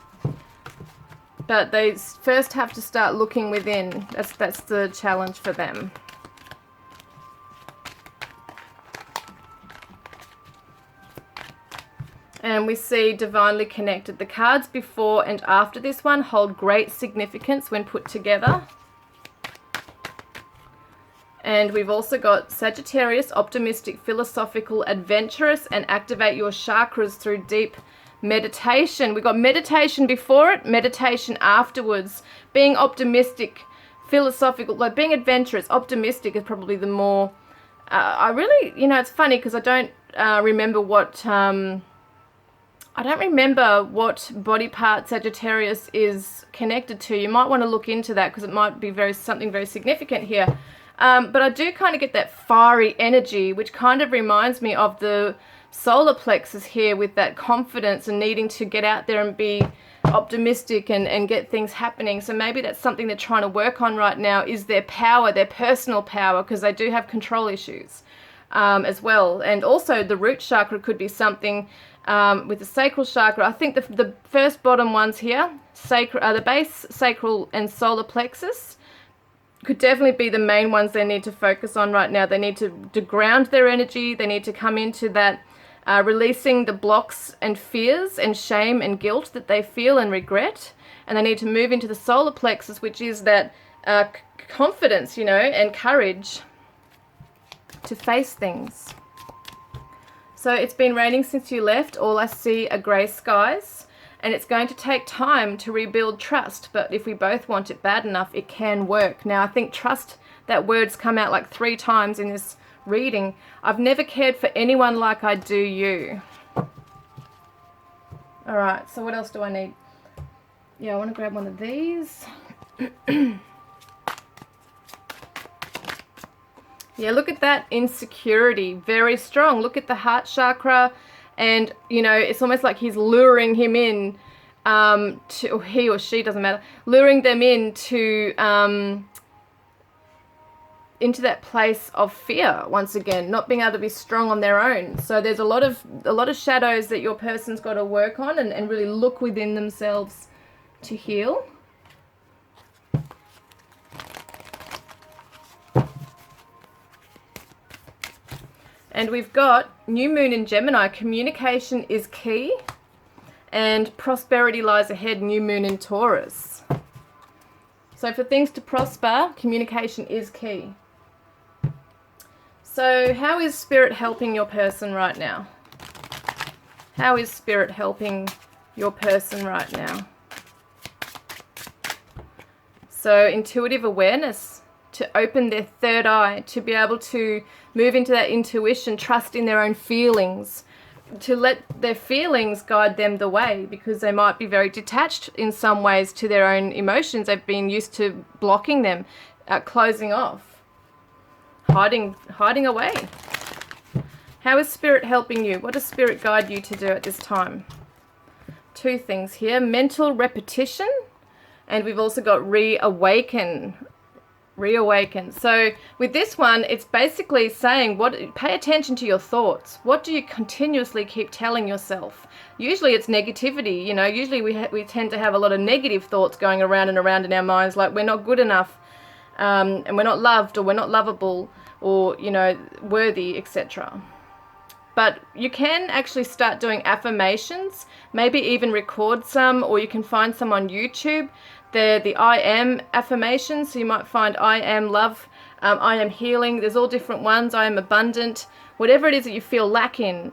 But they first have to start looking within. That's the challenge for them. And we see divinely connected. The cards before and after this one hold great significance when put together. And we've also got Sagittarius, optimistic, philosophical, adventurous, and activate your chakras through deep meditation. We've got meditation before it, meditation afterwards. Being optimistic, philosophical, like being adventurous, optimistic is probably the more... I really, it's funny because I don't remember what... I don't remember what body part Sagittarius is connected to. You might want to look into that, because it might be something very significant here. But I do kind of get that fiery energy, which kind of reminds me of the solar plexus here, with that confidence and needing to get out there and be optimistic and get things happening. So maybe that's something they're trying to work on right now, is their power, their personal power, because they do have control issues as well. And also the root chakra could be something... with the sacral chakra. I think the first bottom ones here, the base, sacral, and solar plexus, could definitely be the main ones they need to focus on right now. They need to ground their energy. They need to come into that releasing the blocks and fears and shame and guilt that they feel and regret. And they need to move into the solar plexus, which is that confidence, and courage to face things. So it's been raining since you left. All I see are grey skies, and it's going to take time to rebuild trust. But if we both want it bad enough, it can work. Now, I think trust, that word's come out like 3 times in this reading. I've never cared for anyone like I do you. All right, so what else do I need? Yeah, I want to grab one of these. Yeah, look at that insecurity, very strong. Look at the heart chakra, and it's almost like he's luring him in, or he or she, doesn't matter, luring them into that place of fear once again, not being able to be strong on their own. So there's a lot of shadows that your person's got to work on and really look within themselves to heal. And we've got new moon in Gemini. Communication is key, and prosperity lies ahead. New moon in Taurus. So for things to prosper, communication is key. So how is Spirit helping your person right now? How is Spirit helping your person right now? So intuitive awareness, to open their third eye, to be able to move into that intuition, trust in their own feelings, to let their feelings guide them the way, because they might be very detached in some ways to their own emotions. They've been used to blocking them. closing off, hiding away. How is Spirit helping you? What does Spirit guide you to do at this time? Two things here: mental repetition, and we've also got reawaken. So with this one, it's basically saying, pay attention to your thoughts. What do you continuously keep telling yourself? Usually it's negativity. Usually we tend to have a lot of negative thoughts going around and around in our minds, like we're not good enough, and we're not loved, or we're not lovable, or worthy, etc. But you can actually start doing affirmations, maybe even record some, or you can find some on YouTube. They're the I am affirmations, so you might find I am love, I am healing. There's all different ones. I am abundant. Whatever it is that you feel lacking,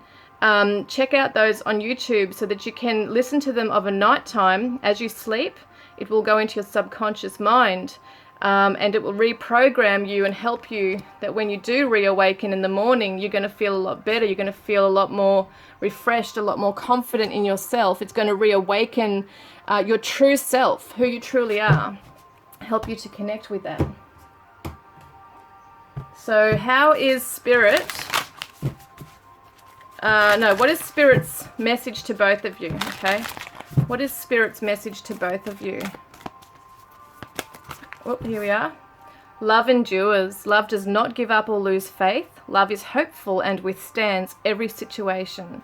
check out those on YouTube so that you can listen to them of a night time as you sleep. It will go into your subconscious mind. And it will reprogram you and help you that when you do reawaken in the morning, you're going to feel a lot better. You're going to feel a lot more refreshed, a lot more confident in yourself. It's going to reawaken your true self, who you truly are, help you to connect with that. So how is Spirit, what is Spirit's message to both of you, okay? What is Spirit's message to both of you? Oh, here we are. Love endures. Love does not give up or lose faith. Love is hopeful and withstands every situation.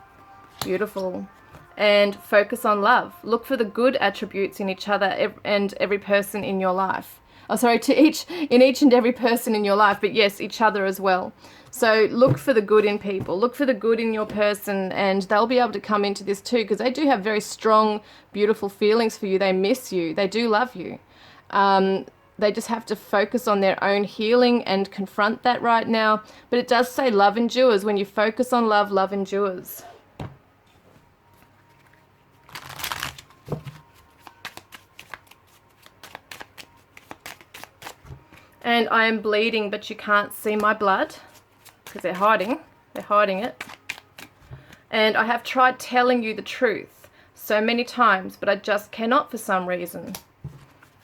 Beautiful. And focus on love. Look for the good attributes in each other and every person in your life. In each and every person in your life, but yes, each other as well. So look for the good in people. Look for the good in your person, and they'll be able to come into this too, because they do have very strong, beautiful feelings for you. They miss you. They do love you. They just have to focus on their own healing and confront that right now. But it does say love endures. When you focus on love, love endures. And I am bleeding, but you can't see my blood because they're hiding. They're hiding it. And I have tried telling you the truth so many times, but I just cannot for some reason.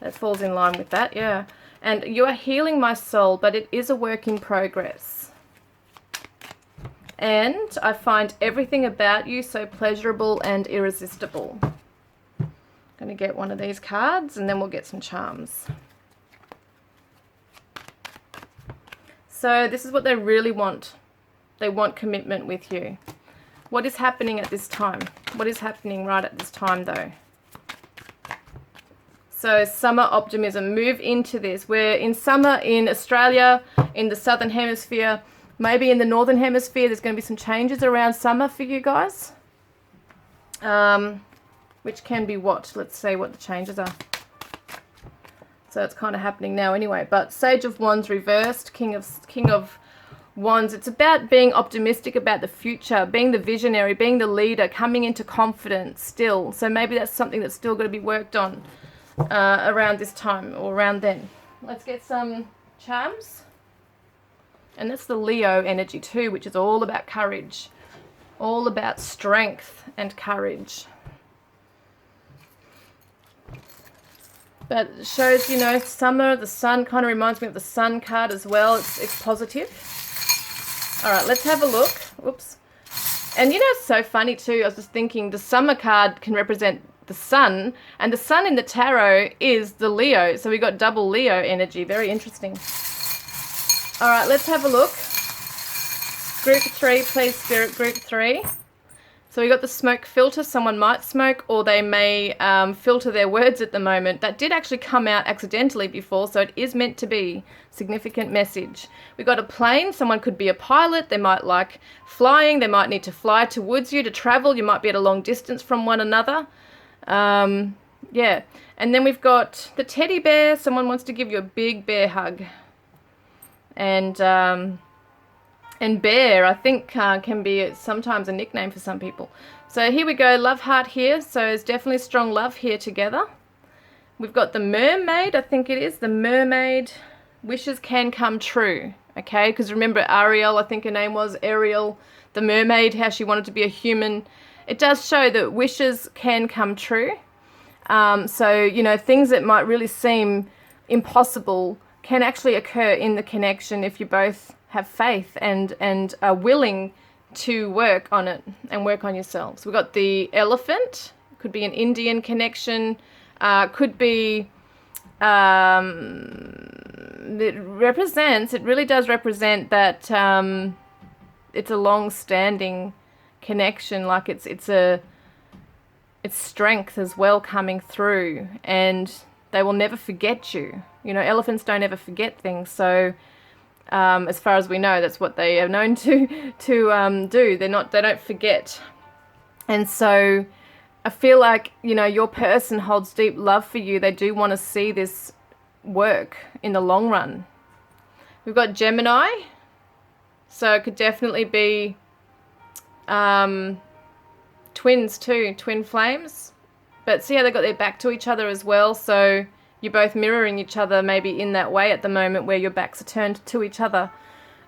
That falls in line with that, yeah. And you are healing my soul, but it is a work in progress. And I find everything about you so pleasurable and irresistible. I'm going to get one of these cards, and then we'll get some charms. So this is what they really want. They want commitment with you. What is happening at this time? What is happening right at this time, though? So summer optimism, move into this. We're in summer in Australia, in the southern hemisphere, maybe in the northern hemisphere. There's going to be some changes around summer for you guys. Which can be what? Let's see what the changes are. So it's kind of happening now anyway. But Sage of Wands reversed, King of Wands. It's about being optimistic about the future, being the visionary, being the leader, coming into confidence still. So maybe that's something that's still got to be worked on. Around this time or around then. Let's get some charms. And that's the Leo energy too, which is all about courage, all about strength and courage. But it shows, summer, the sun kind of reminds me of the sun card as well. It's positive. All right, let's have a look. Whoops. And it's so funny too. I was just thinking the summer card can represent the sun, and the sun in the tarot is the Leo, so we got double Leo energy. Very interesting. All right, let's have a look. Group 3, please, Spirit, group 3. So we got the smoke filter. Someone might smoke, or they may filter their words at the moment. That did actually come out accidentally before, so it is meant to be significant message. We got a plane. Someone could be a pilot. They might like flying. They might need to fly towards you to travel. You might be at a long distance from one another. Yeah, and then we've got the teddy bear. Someone wants to give you a big bear hug. And bear, I think, can be sometimes a nickname for some people. So here we go, love heart here. So there's definitely strong love here together. We've got the mermaid, I think it is. The mermaid, wishes can come true. Okay, because remember Ariel, I think her name was Ariel, the mermaid, how she wanted to be a human. It does show that wishes can come true. So, things that might really seem impossible can actually occur in the connection if you both have faith and are willing to work on it and work on yourselves. We've got the elephant, could be an Indian connection, could be, it really does represent that it's a long-standing connection, like it's strength as well coming through, and they will never forget you. You know, elephants don't ever forget things, so as far as we know, that's what they are known to do. They don't forget. And so I feel like, you know, your person holds deep love for you. They do want to see this work in the long run. We've got Gemini, so it could definitely be twins too, twin flames. But see how they got their back to each other as well, so you're both mirroring each other maybe in that way at the moment where your backs are turned to each other.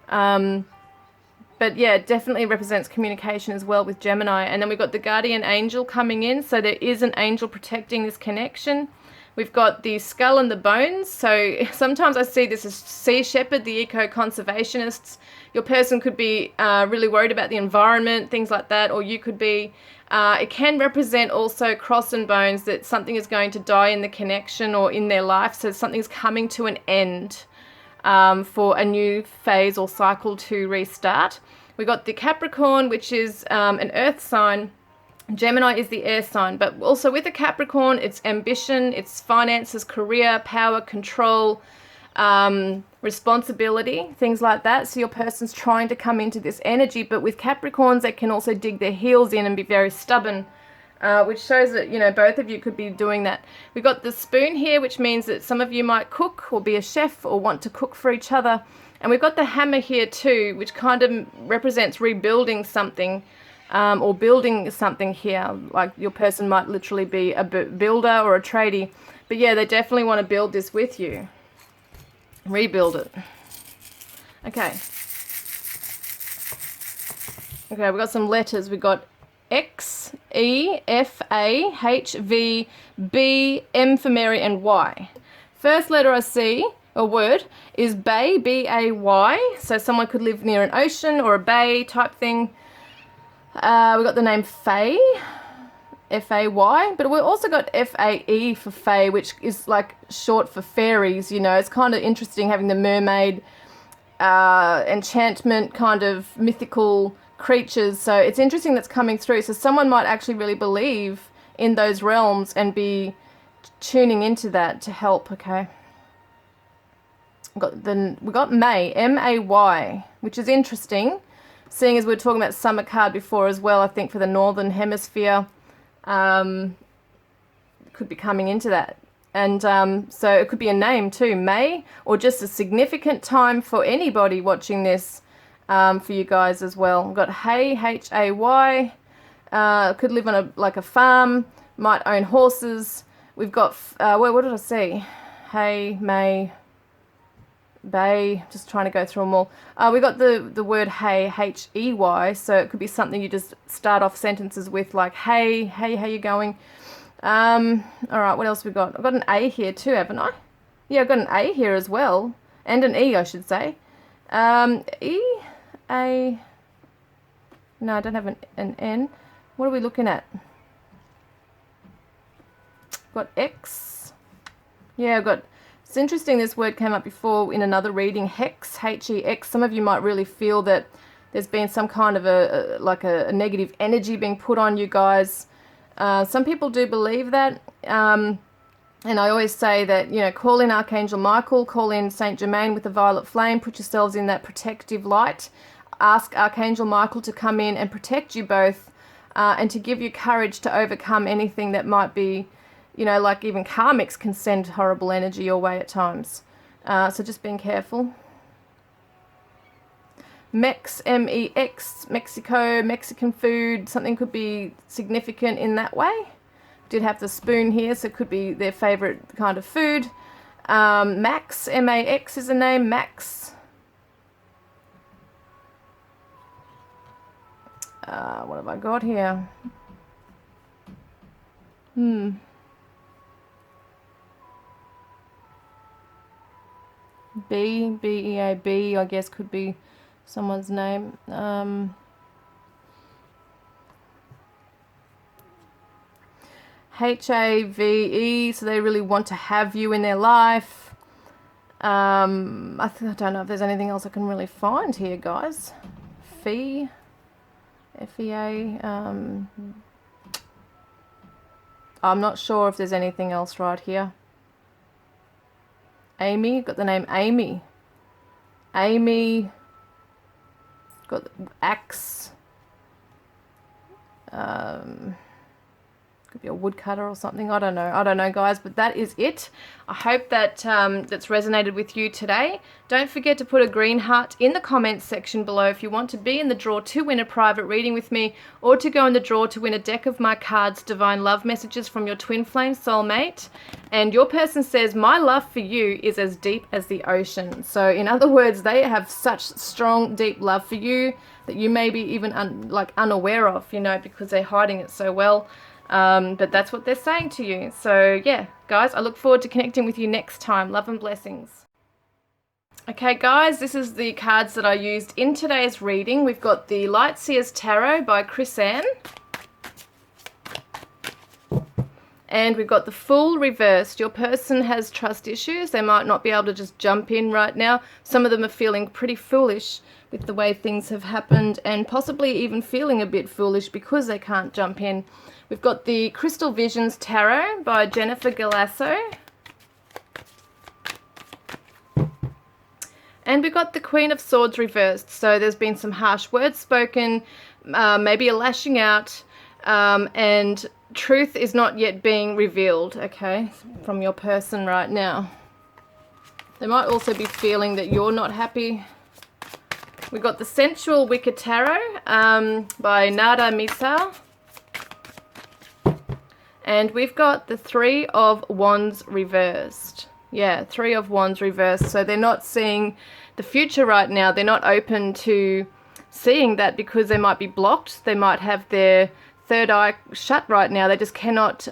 But yeah, it definitely represents communication as well with Gemini. And then we've got the guardian angel coming in, so there is an angel protecting this connection. We've got the skull and the bones, so sometimes I see this as Sea Shepherd, the eco-conservationists. Your person could be really worried about the environment, things like that, or you could be, it can represent also cross and bones, that something is going to die in the connection or in their life, so something's coming to an end for a new phase or cycle to restart. We got the Capricorn, which is an earth sign. Gemini is the air sign, but also with the Capricorn, it's ambition, it's finances, career, power, control, responsibility, things like that. So your person's trying to come into this energy, but with Capricorns, they can also dig their heels in and be very stubborn, which shows that, you know, both of you could be doing that. We've got the spoon here, which means that some of you might cook or be a chef or want to cook for each other. And we've got the hammer here too, which kind of represents rebuilding something, or building something here. Like your person might literally be a builder or a tradie. But yeah, they definitely want to build this with you. Rebuild it. Okay. Okay, we've got some letters. We've got X, E, F, A, H, V, B, M for Mary, and Y. First letter I see, a word, is bay, B-A-Y. So someone could live near an ocean or a bay type thing. We've got the name Faye, F-A-Y, but we've also got F-A-E for Faye, which is like short for fairies, you know. It's kind of interesting having the mermaid, enchantment, kind of mythical creatures. So it's interesting that's coming through. So someone might actually really believe in those realms and be tuning into that to help, okay. We got May, M-A-Y, which is interesting. Seeing as we were talking about summer card before as well, I think for the northern hemisphere, could be coming into that. And so it could be a name too, May, or just a significant time for anybody watching this, for you guys as well. We've got Hay, H-A-Y, could live on a farm, might own horses. We've got, what did I see? Hay, May, Bay, just trying to go through them all. We got the word hey, H-E-Y, so it could be something you just start off sentences with, like hey, how you going? All right, what else we got? I've got an A here too, haven't I? Yeah, I've got an A here as well, and an E, I should say. E, A, no, I don't have an N. What are we looking at? Got X. Yeah, I've got... It's interesting this word came up before in another reading, hex, H-E-X. Some of you might really feel that there's been some kind of a negative energy being put on you guys. Some people do believe that. And I always say that, you know, call in Archangel Michael, call in Saint Germain with the violet flame, put yourselves in that protective light. Ask Archangel Michael to come in and protect you both, and to give you courage to overcome anything that might be, you know, like even karmics can send horrible energy your way at times. So just being careful. Mex, M-E-X, Mexico, Mexican food. Something could be significant in that way. Did have the spoon here, so it could be their favorite kind of food. Max, M-A-X is a name, Max. What have I got here? B-E-A-B, I guess could be someone's name. H-A-V-E, so they really want to have you in their life. I don't know if there's anything else I can really find here, guys. Fee, F-E-A. I'm not sure if there's anything else right here. Amy, got the name Amy. Amy, got the Axe. Could be a woodcutter or something. I don't know, guys, but that is it. I hope that that's resonated with you today. Don't forget to put a green heart in the comments section below if you want to be in the draw to win a private reading with me, or to go in the draw to win a deck of my cards, Divine Love Messages from your Twin Flame Soulmate. And your person says, my love for you is as deep as the ocean. So in other words, they have such strong, deep love for you that you may be even unaware of, you know, because they're hiding it so well. But that's what they're saying to you. So yeah, guys, I look forward to connecting with you next time. Love and blessings. Okay, guys, this is the cards that I used in today's reading. We've got the Light Seers Tarot by Chris Ann. And we've got the Fool reversed. Your person has trust issues. They might not be able to just jump in right now. Some of them are feeling pretty foolish with the way things have happened, and possibly even feeling a bit foolish because they can't jump in. We've got the Crystal Visions Tarot by Jennifer Galasso. And we've got the Queen of Swords reversed. So there's been some harsh words spoken, maybe a lashing out, and truth is not yet being revealed, okay, from your person right now. They might also be feeling that you're not happy. We've got the Sensual Wicker Tarot by Nada Misa. And we've got the Three of Wands reversed. Yeah, Three of Wands reversed. So they're not seeing the future right now. They're not open to seeing that because they might be blocked. They might have their third eye shut right now. They just cannot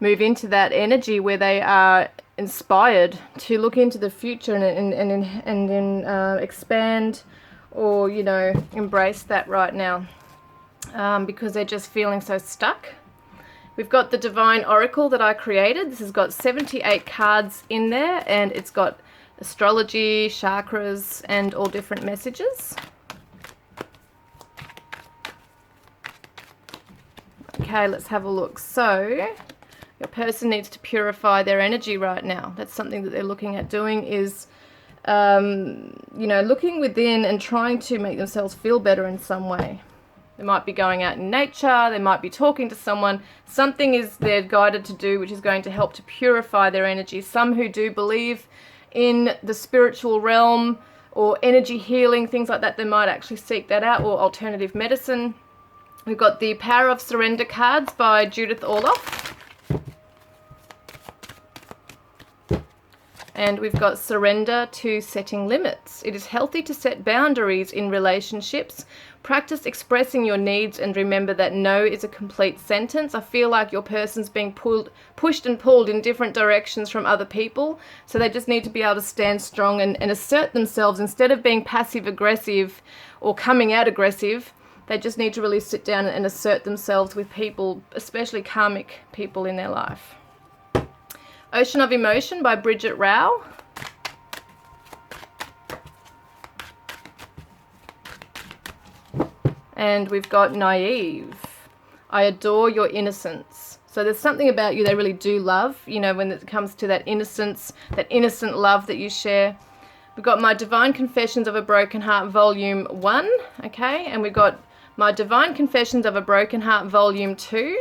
move into that energy where they are inspired to look into the future and expand, or, you know, embrace that right now, because they're just feeling so stuck. We've got the Divine Oracle that I created. This has got 78 cards in there, and it's got astrology, chakras, and all different messages. Okay, let's have a look. So your person needs to purify their energy right now. That's something that they're looking at doing, is you know, looking within and trying to make themselves feel better in some way. They might be going out in nature, they might be talking to someone. Something is they're guided to do which is going to help to purify their energy. Some who do believe in the spiritual realm or energy healing, things like that, they might actually seek that out, or alternative medicine. We've got the Power of Surrender cards by Judith Orloff. And we've got Surrender to Setting Limits. It is healthy to set boundaries in relationships. Practice expressing your needs and remember that no is a complete sentence. I feel like your person's being pushed and pulled in different directions from other people. So they just need to be able to stand strong and assert themselves instead of being passive aggressive or coming out aggressive. They just need to really sit down and assert themselves with people, especially karmic people in their life. Ocean of Emotion by Bridget Rao. And we've got Naive. I adore your innocence. So there's something about you they really do love, you know, when it comes to that innocence, that innocent love that you share. We've got my Divine Confessions of a Broken Heart Volume 1, okay? And we've got my Divine Confessions of a Broken Heart Volume 2.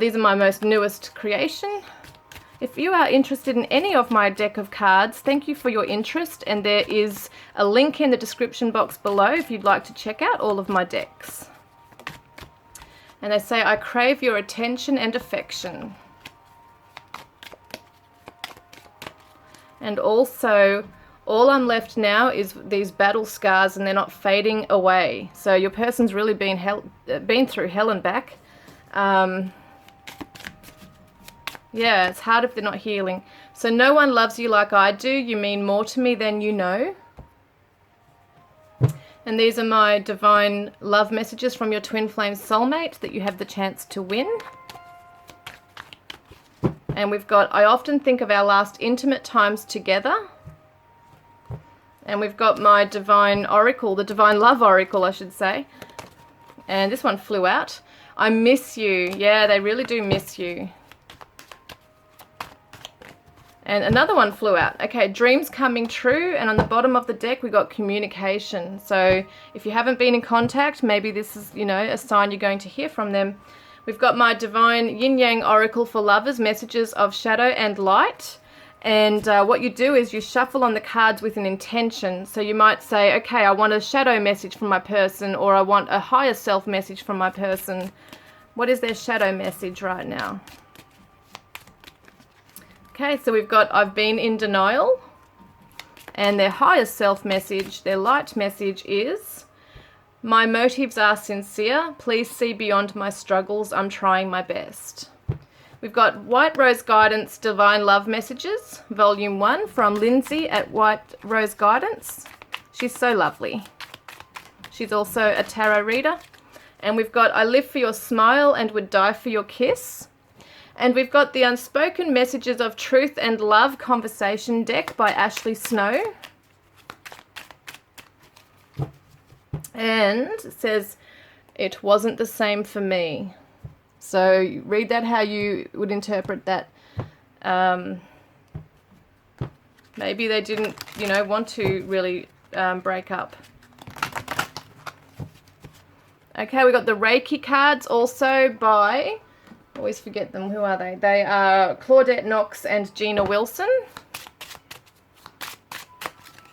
These are my most newest creation. If you are interested in any of my deck of cards, thank you for your interest, and there is a link in the description box below if you'd like to check out all of my decks. And they say, I crave your attention and affection. And also, all I'm left now is these battle scars, and they're not fading away. So your person's really been through hell and back. Yeah, it's hard if they're not healing. So no one loves you like I do. You mean more to me than you know. And these are my divine love messages from your twin flame soulmate that you have the chance to win. And we've got, I often think of our last intimate times together. And we've got my divine oracle, the divine love oracle, I should say. And this one flew out. I miss you. Yeah, they really do miss you. And another one flew out. Okay, dreams coming true. And on the bottom of the deck, we got communication. So if you haven't been in contact, maybe this is, you know, a sign you're going to hear from them. We've got my divine yin yang oracle for lovers, messages of shadow and light. And what you do is you shuffle on the cards with an intention. So you might say, okay, I want a shadow message from my person, or I want a higher self message from my person. What is their shadow message right now? Okay, so we've got I've been in denial, and their higher self message, their light message is my motives are sincere. Please see beyond my struggles. I'm trying my best. We've got White Rose Guidance Divine Love Messages, Volume 1 from Lindsay at White Rose Guidance. She's so lovely. She's also a tarot reader. And we've got I live for your smile and would die for your kiss. And we've got the Unspoken Messages of Truth and Love Conversation deck by Ashley Snow. And it says, it wasn't the same for me. So you read that how you would interpret that. Maybe they didn't, you know, want to really break up. Okay, we got the Reiki cards also by... I always forget them. Who are they? They are Claudette Knox and Gina Wilson.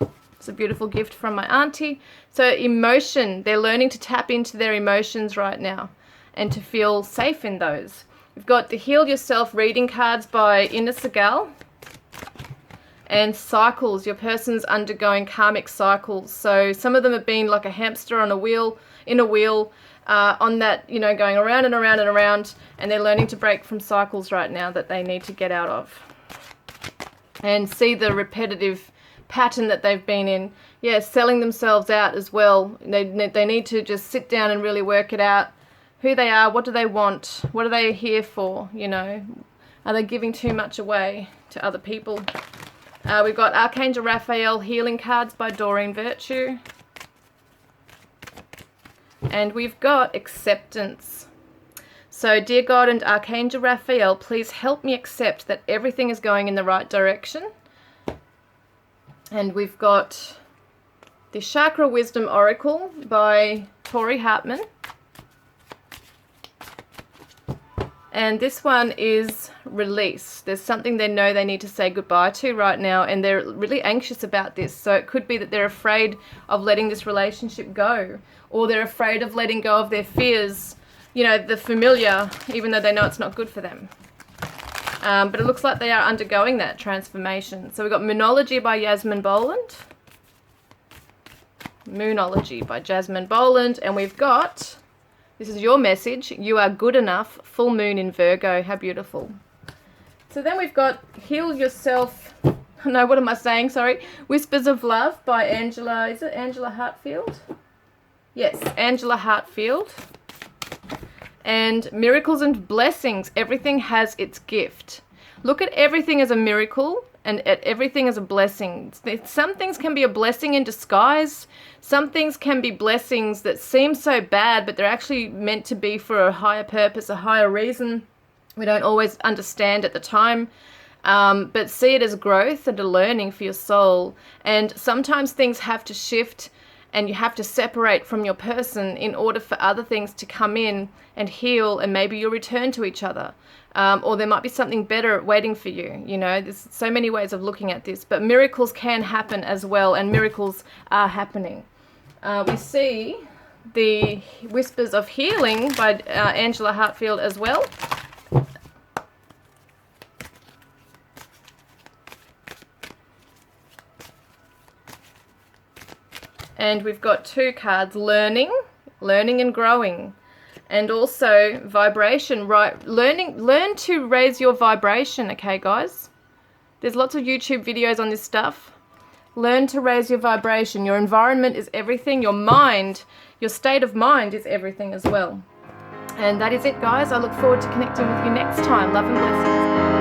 It's a beautiful gift from my auntie. So emotion, they're learning to tap into their emotions right now and to feel safe in those. We've got the Heal Yourself reading cards by Ina Segal. And cycles, your person's undergoing karmic cycles. So some of them have been like a hamster on a wheel, in a wheel, on that, you know, going around and around and around, and they're learning to break from cycles right now that they need to get out of. And see the repetitive pattern that they've been in. Yeah, selling themselves out as well. They need to just sit down and really work it out. Who they are, what do they want, what are they here for, you know? Are they giving too much away to other people? We've got Archangel Raphael healing cards by Doreen Virtue. And we've got acceptance. So, dear God and Archangel Raphael, please help me accept that everything is going in the right direction. And we've got the Chakra Wisdom Oracle by Tori Hartman. And this one is release. There's something they know they need to say goodbye to right now, and they're really anxious about this. So it could be that they're afraid of letting this relationship go, or they're afraid of letting go of their fears, you know, the familiar, even though they know it's not good for them. But it looks like they are undergoing that transformation. So we've got Moonology by Yasmin Boland. Moonology by Jasmine Boland. And we've got... This is your message. You are good enough. Full moon in Virgo. How beautiful. So then we've got Heal Yourself. No, what am I saying? Sorry. Whispers of Love by Angela. Is it Angela Hartfield? Yes, Angela Hartfield. And Miracles and Blessings. Everything has its gift. Look at everything as a miracle and at everything as a blessing. Some things can be a blessing in disguise. Some things can be blessings that seem so bad, but they're actually meant to be for a higher purpose, a higher reason. We don't always understand at the time, but see it as growth and a learning for your soul. And sometimes things have to shift and you have to separate from your person in order for other things to come in and heal, and maybe you'll return to each other. Or there might be something better waiting for you. You know, there's so many ways of looking at this, but miracles can happen as well, and miracles are happening. We see the Whispers of Healing by Angela Hartfield as well. And we've got two cards, Learning and Growing. And also vibration, right? Learn to raise your vibration, okay, guys? There's lots of YouTube videos on this stuff. Learn to raise your vibration. Your environment is everything. Your mind, your state of mind is everything as well. And that is it, guys. I look forward to connecting with you next time. Love and blessings.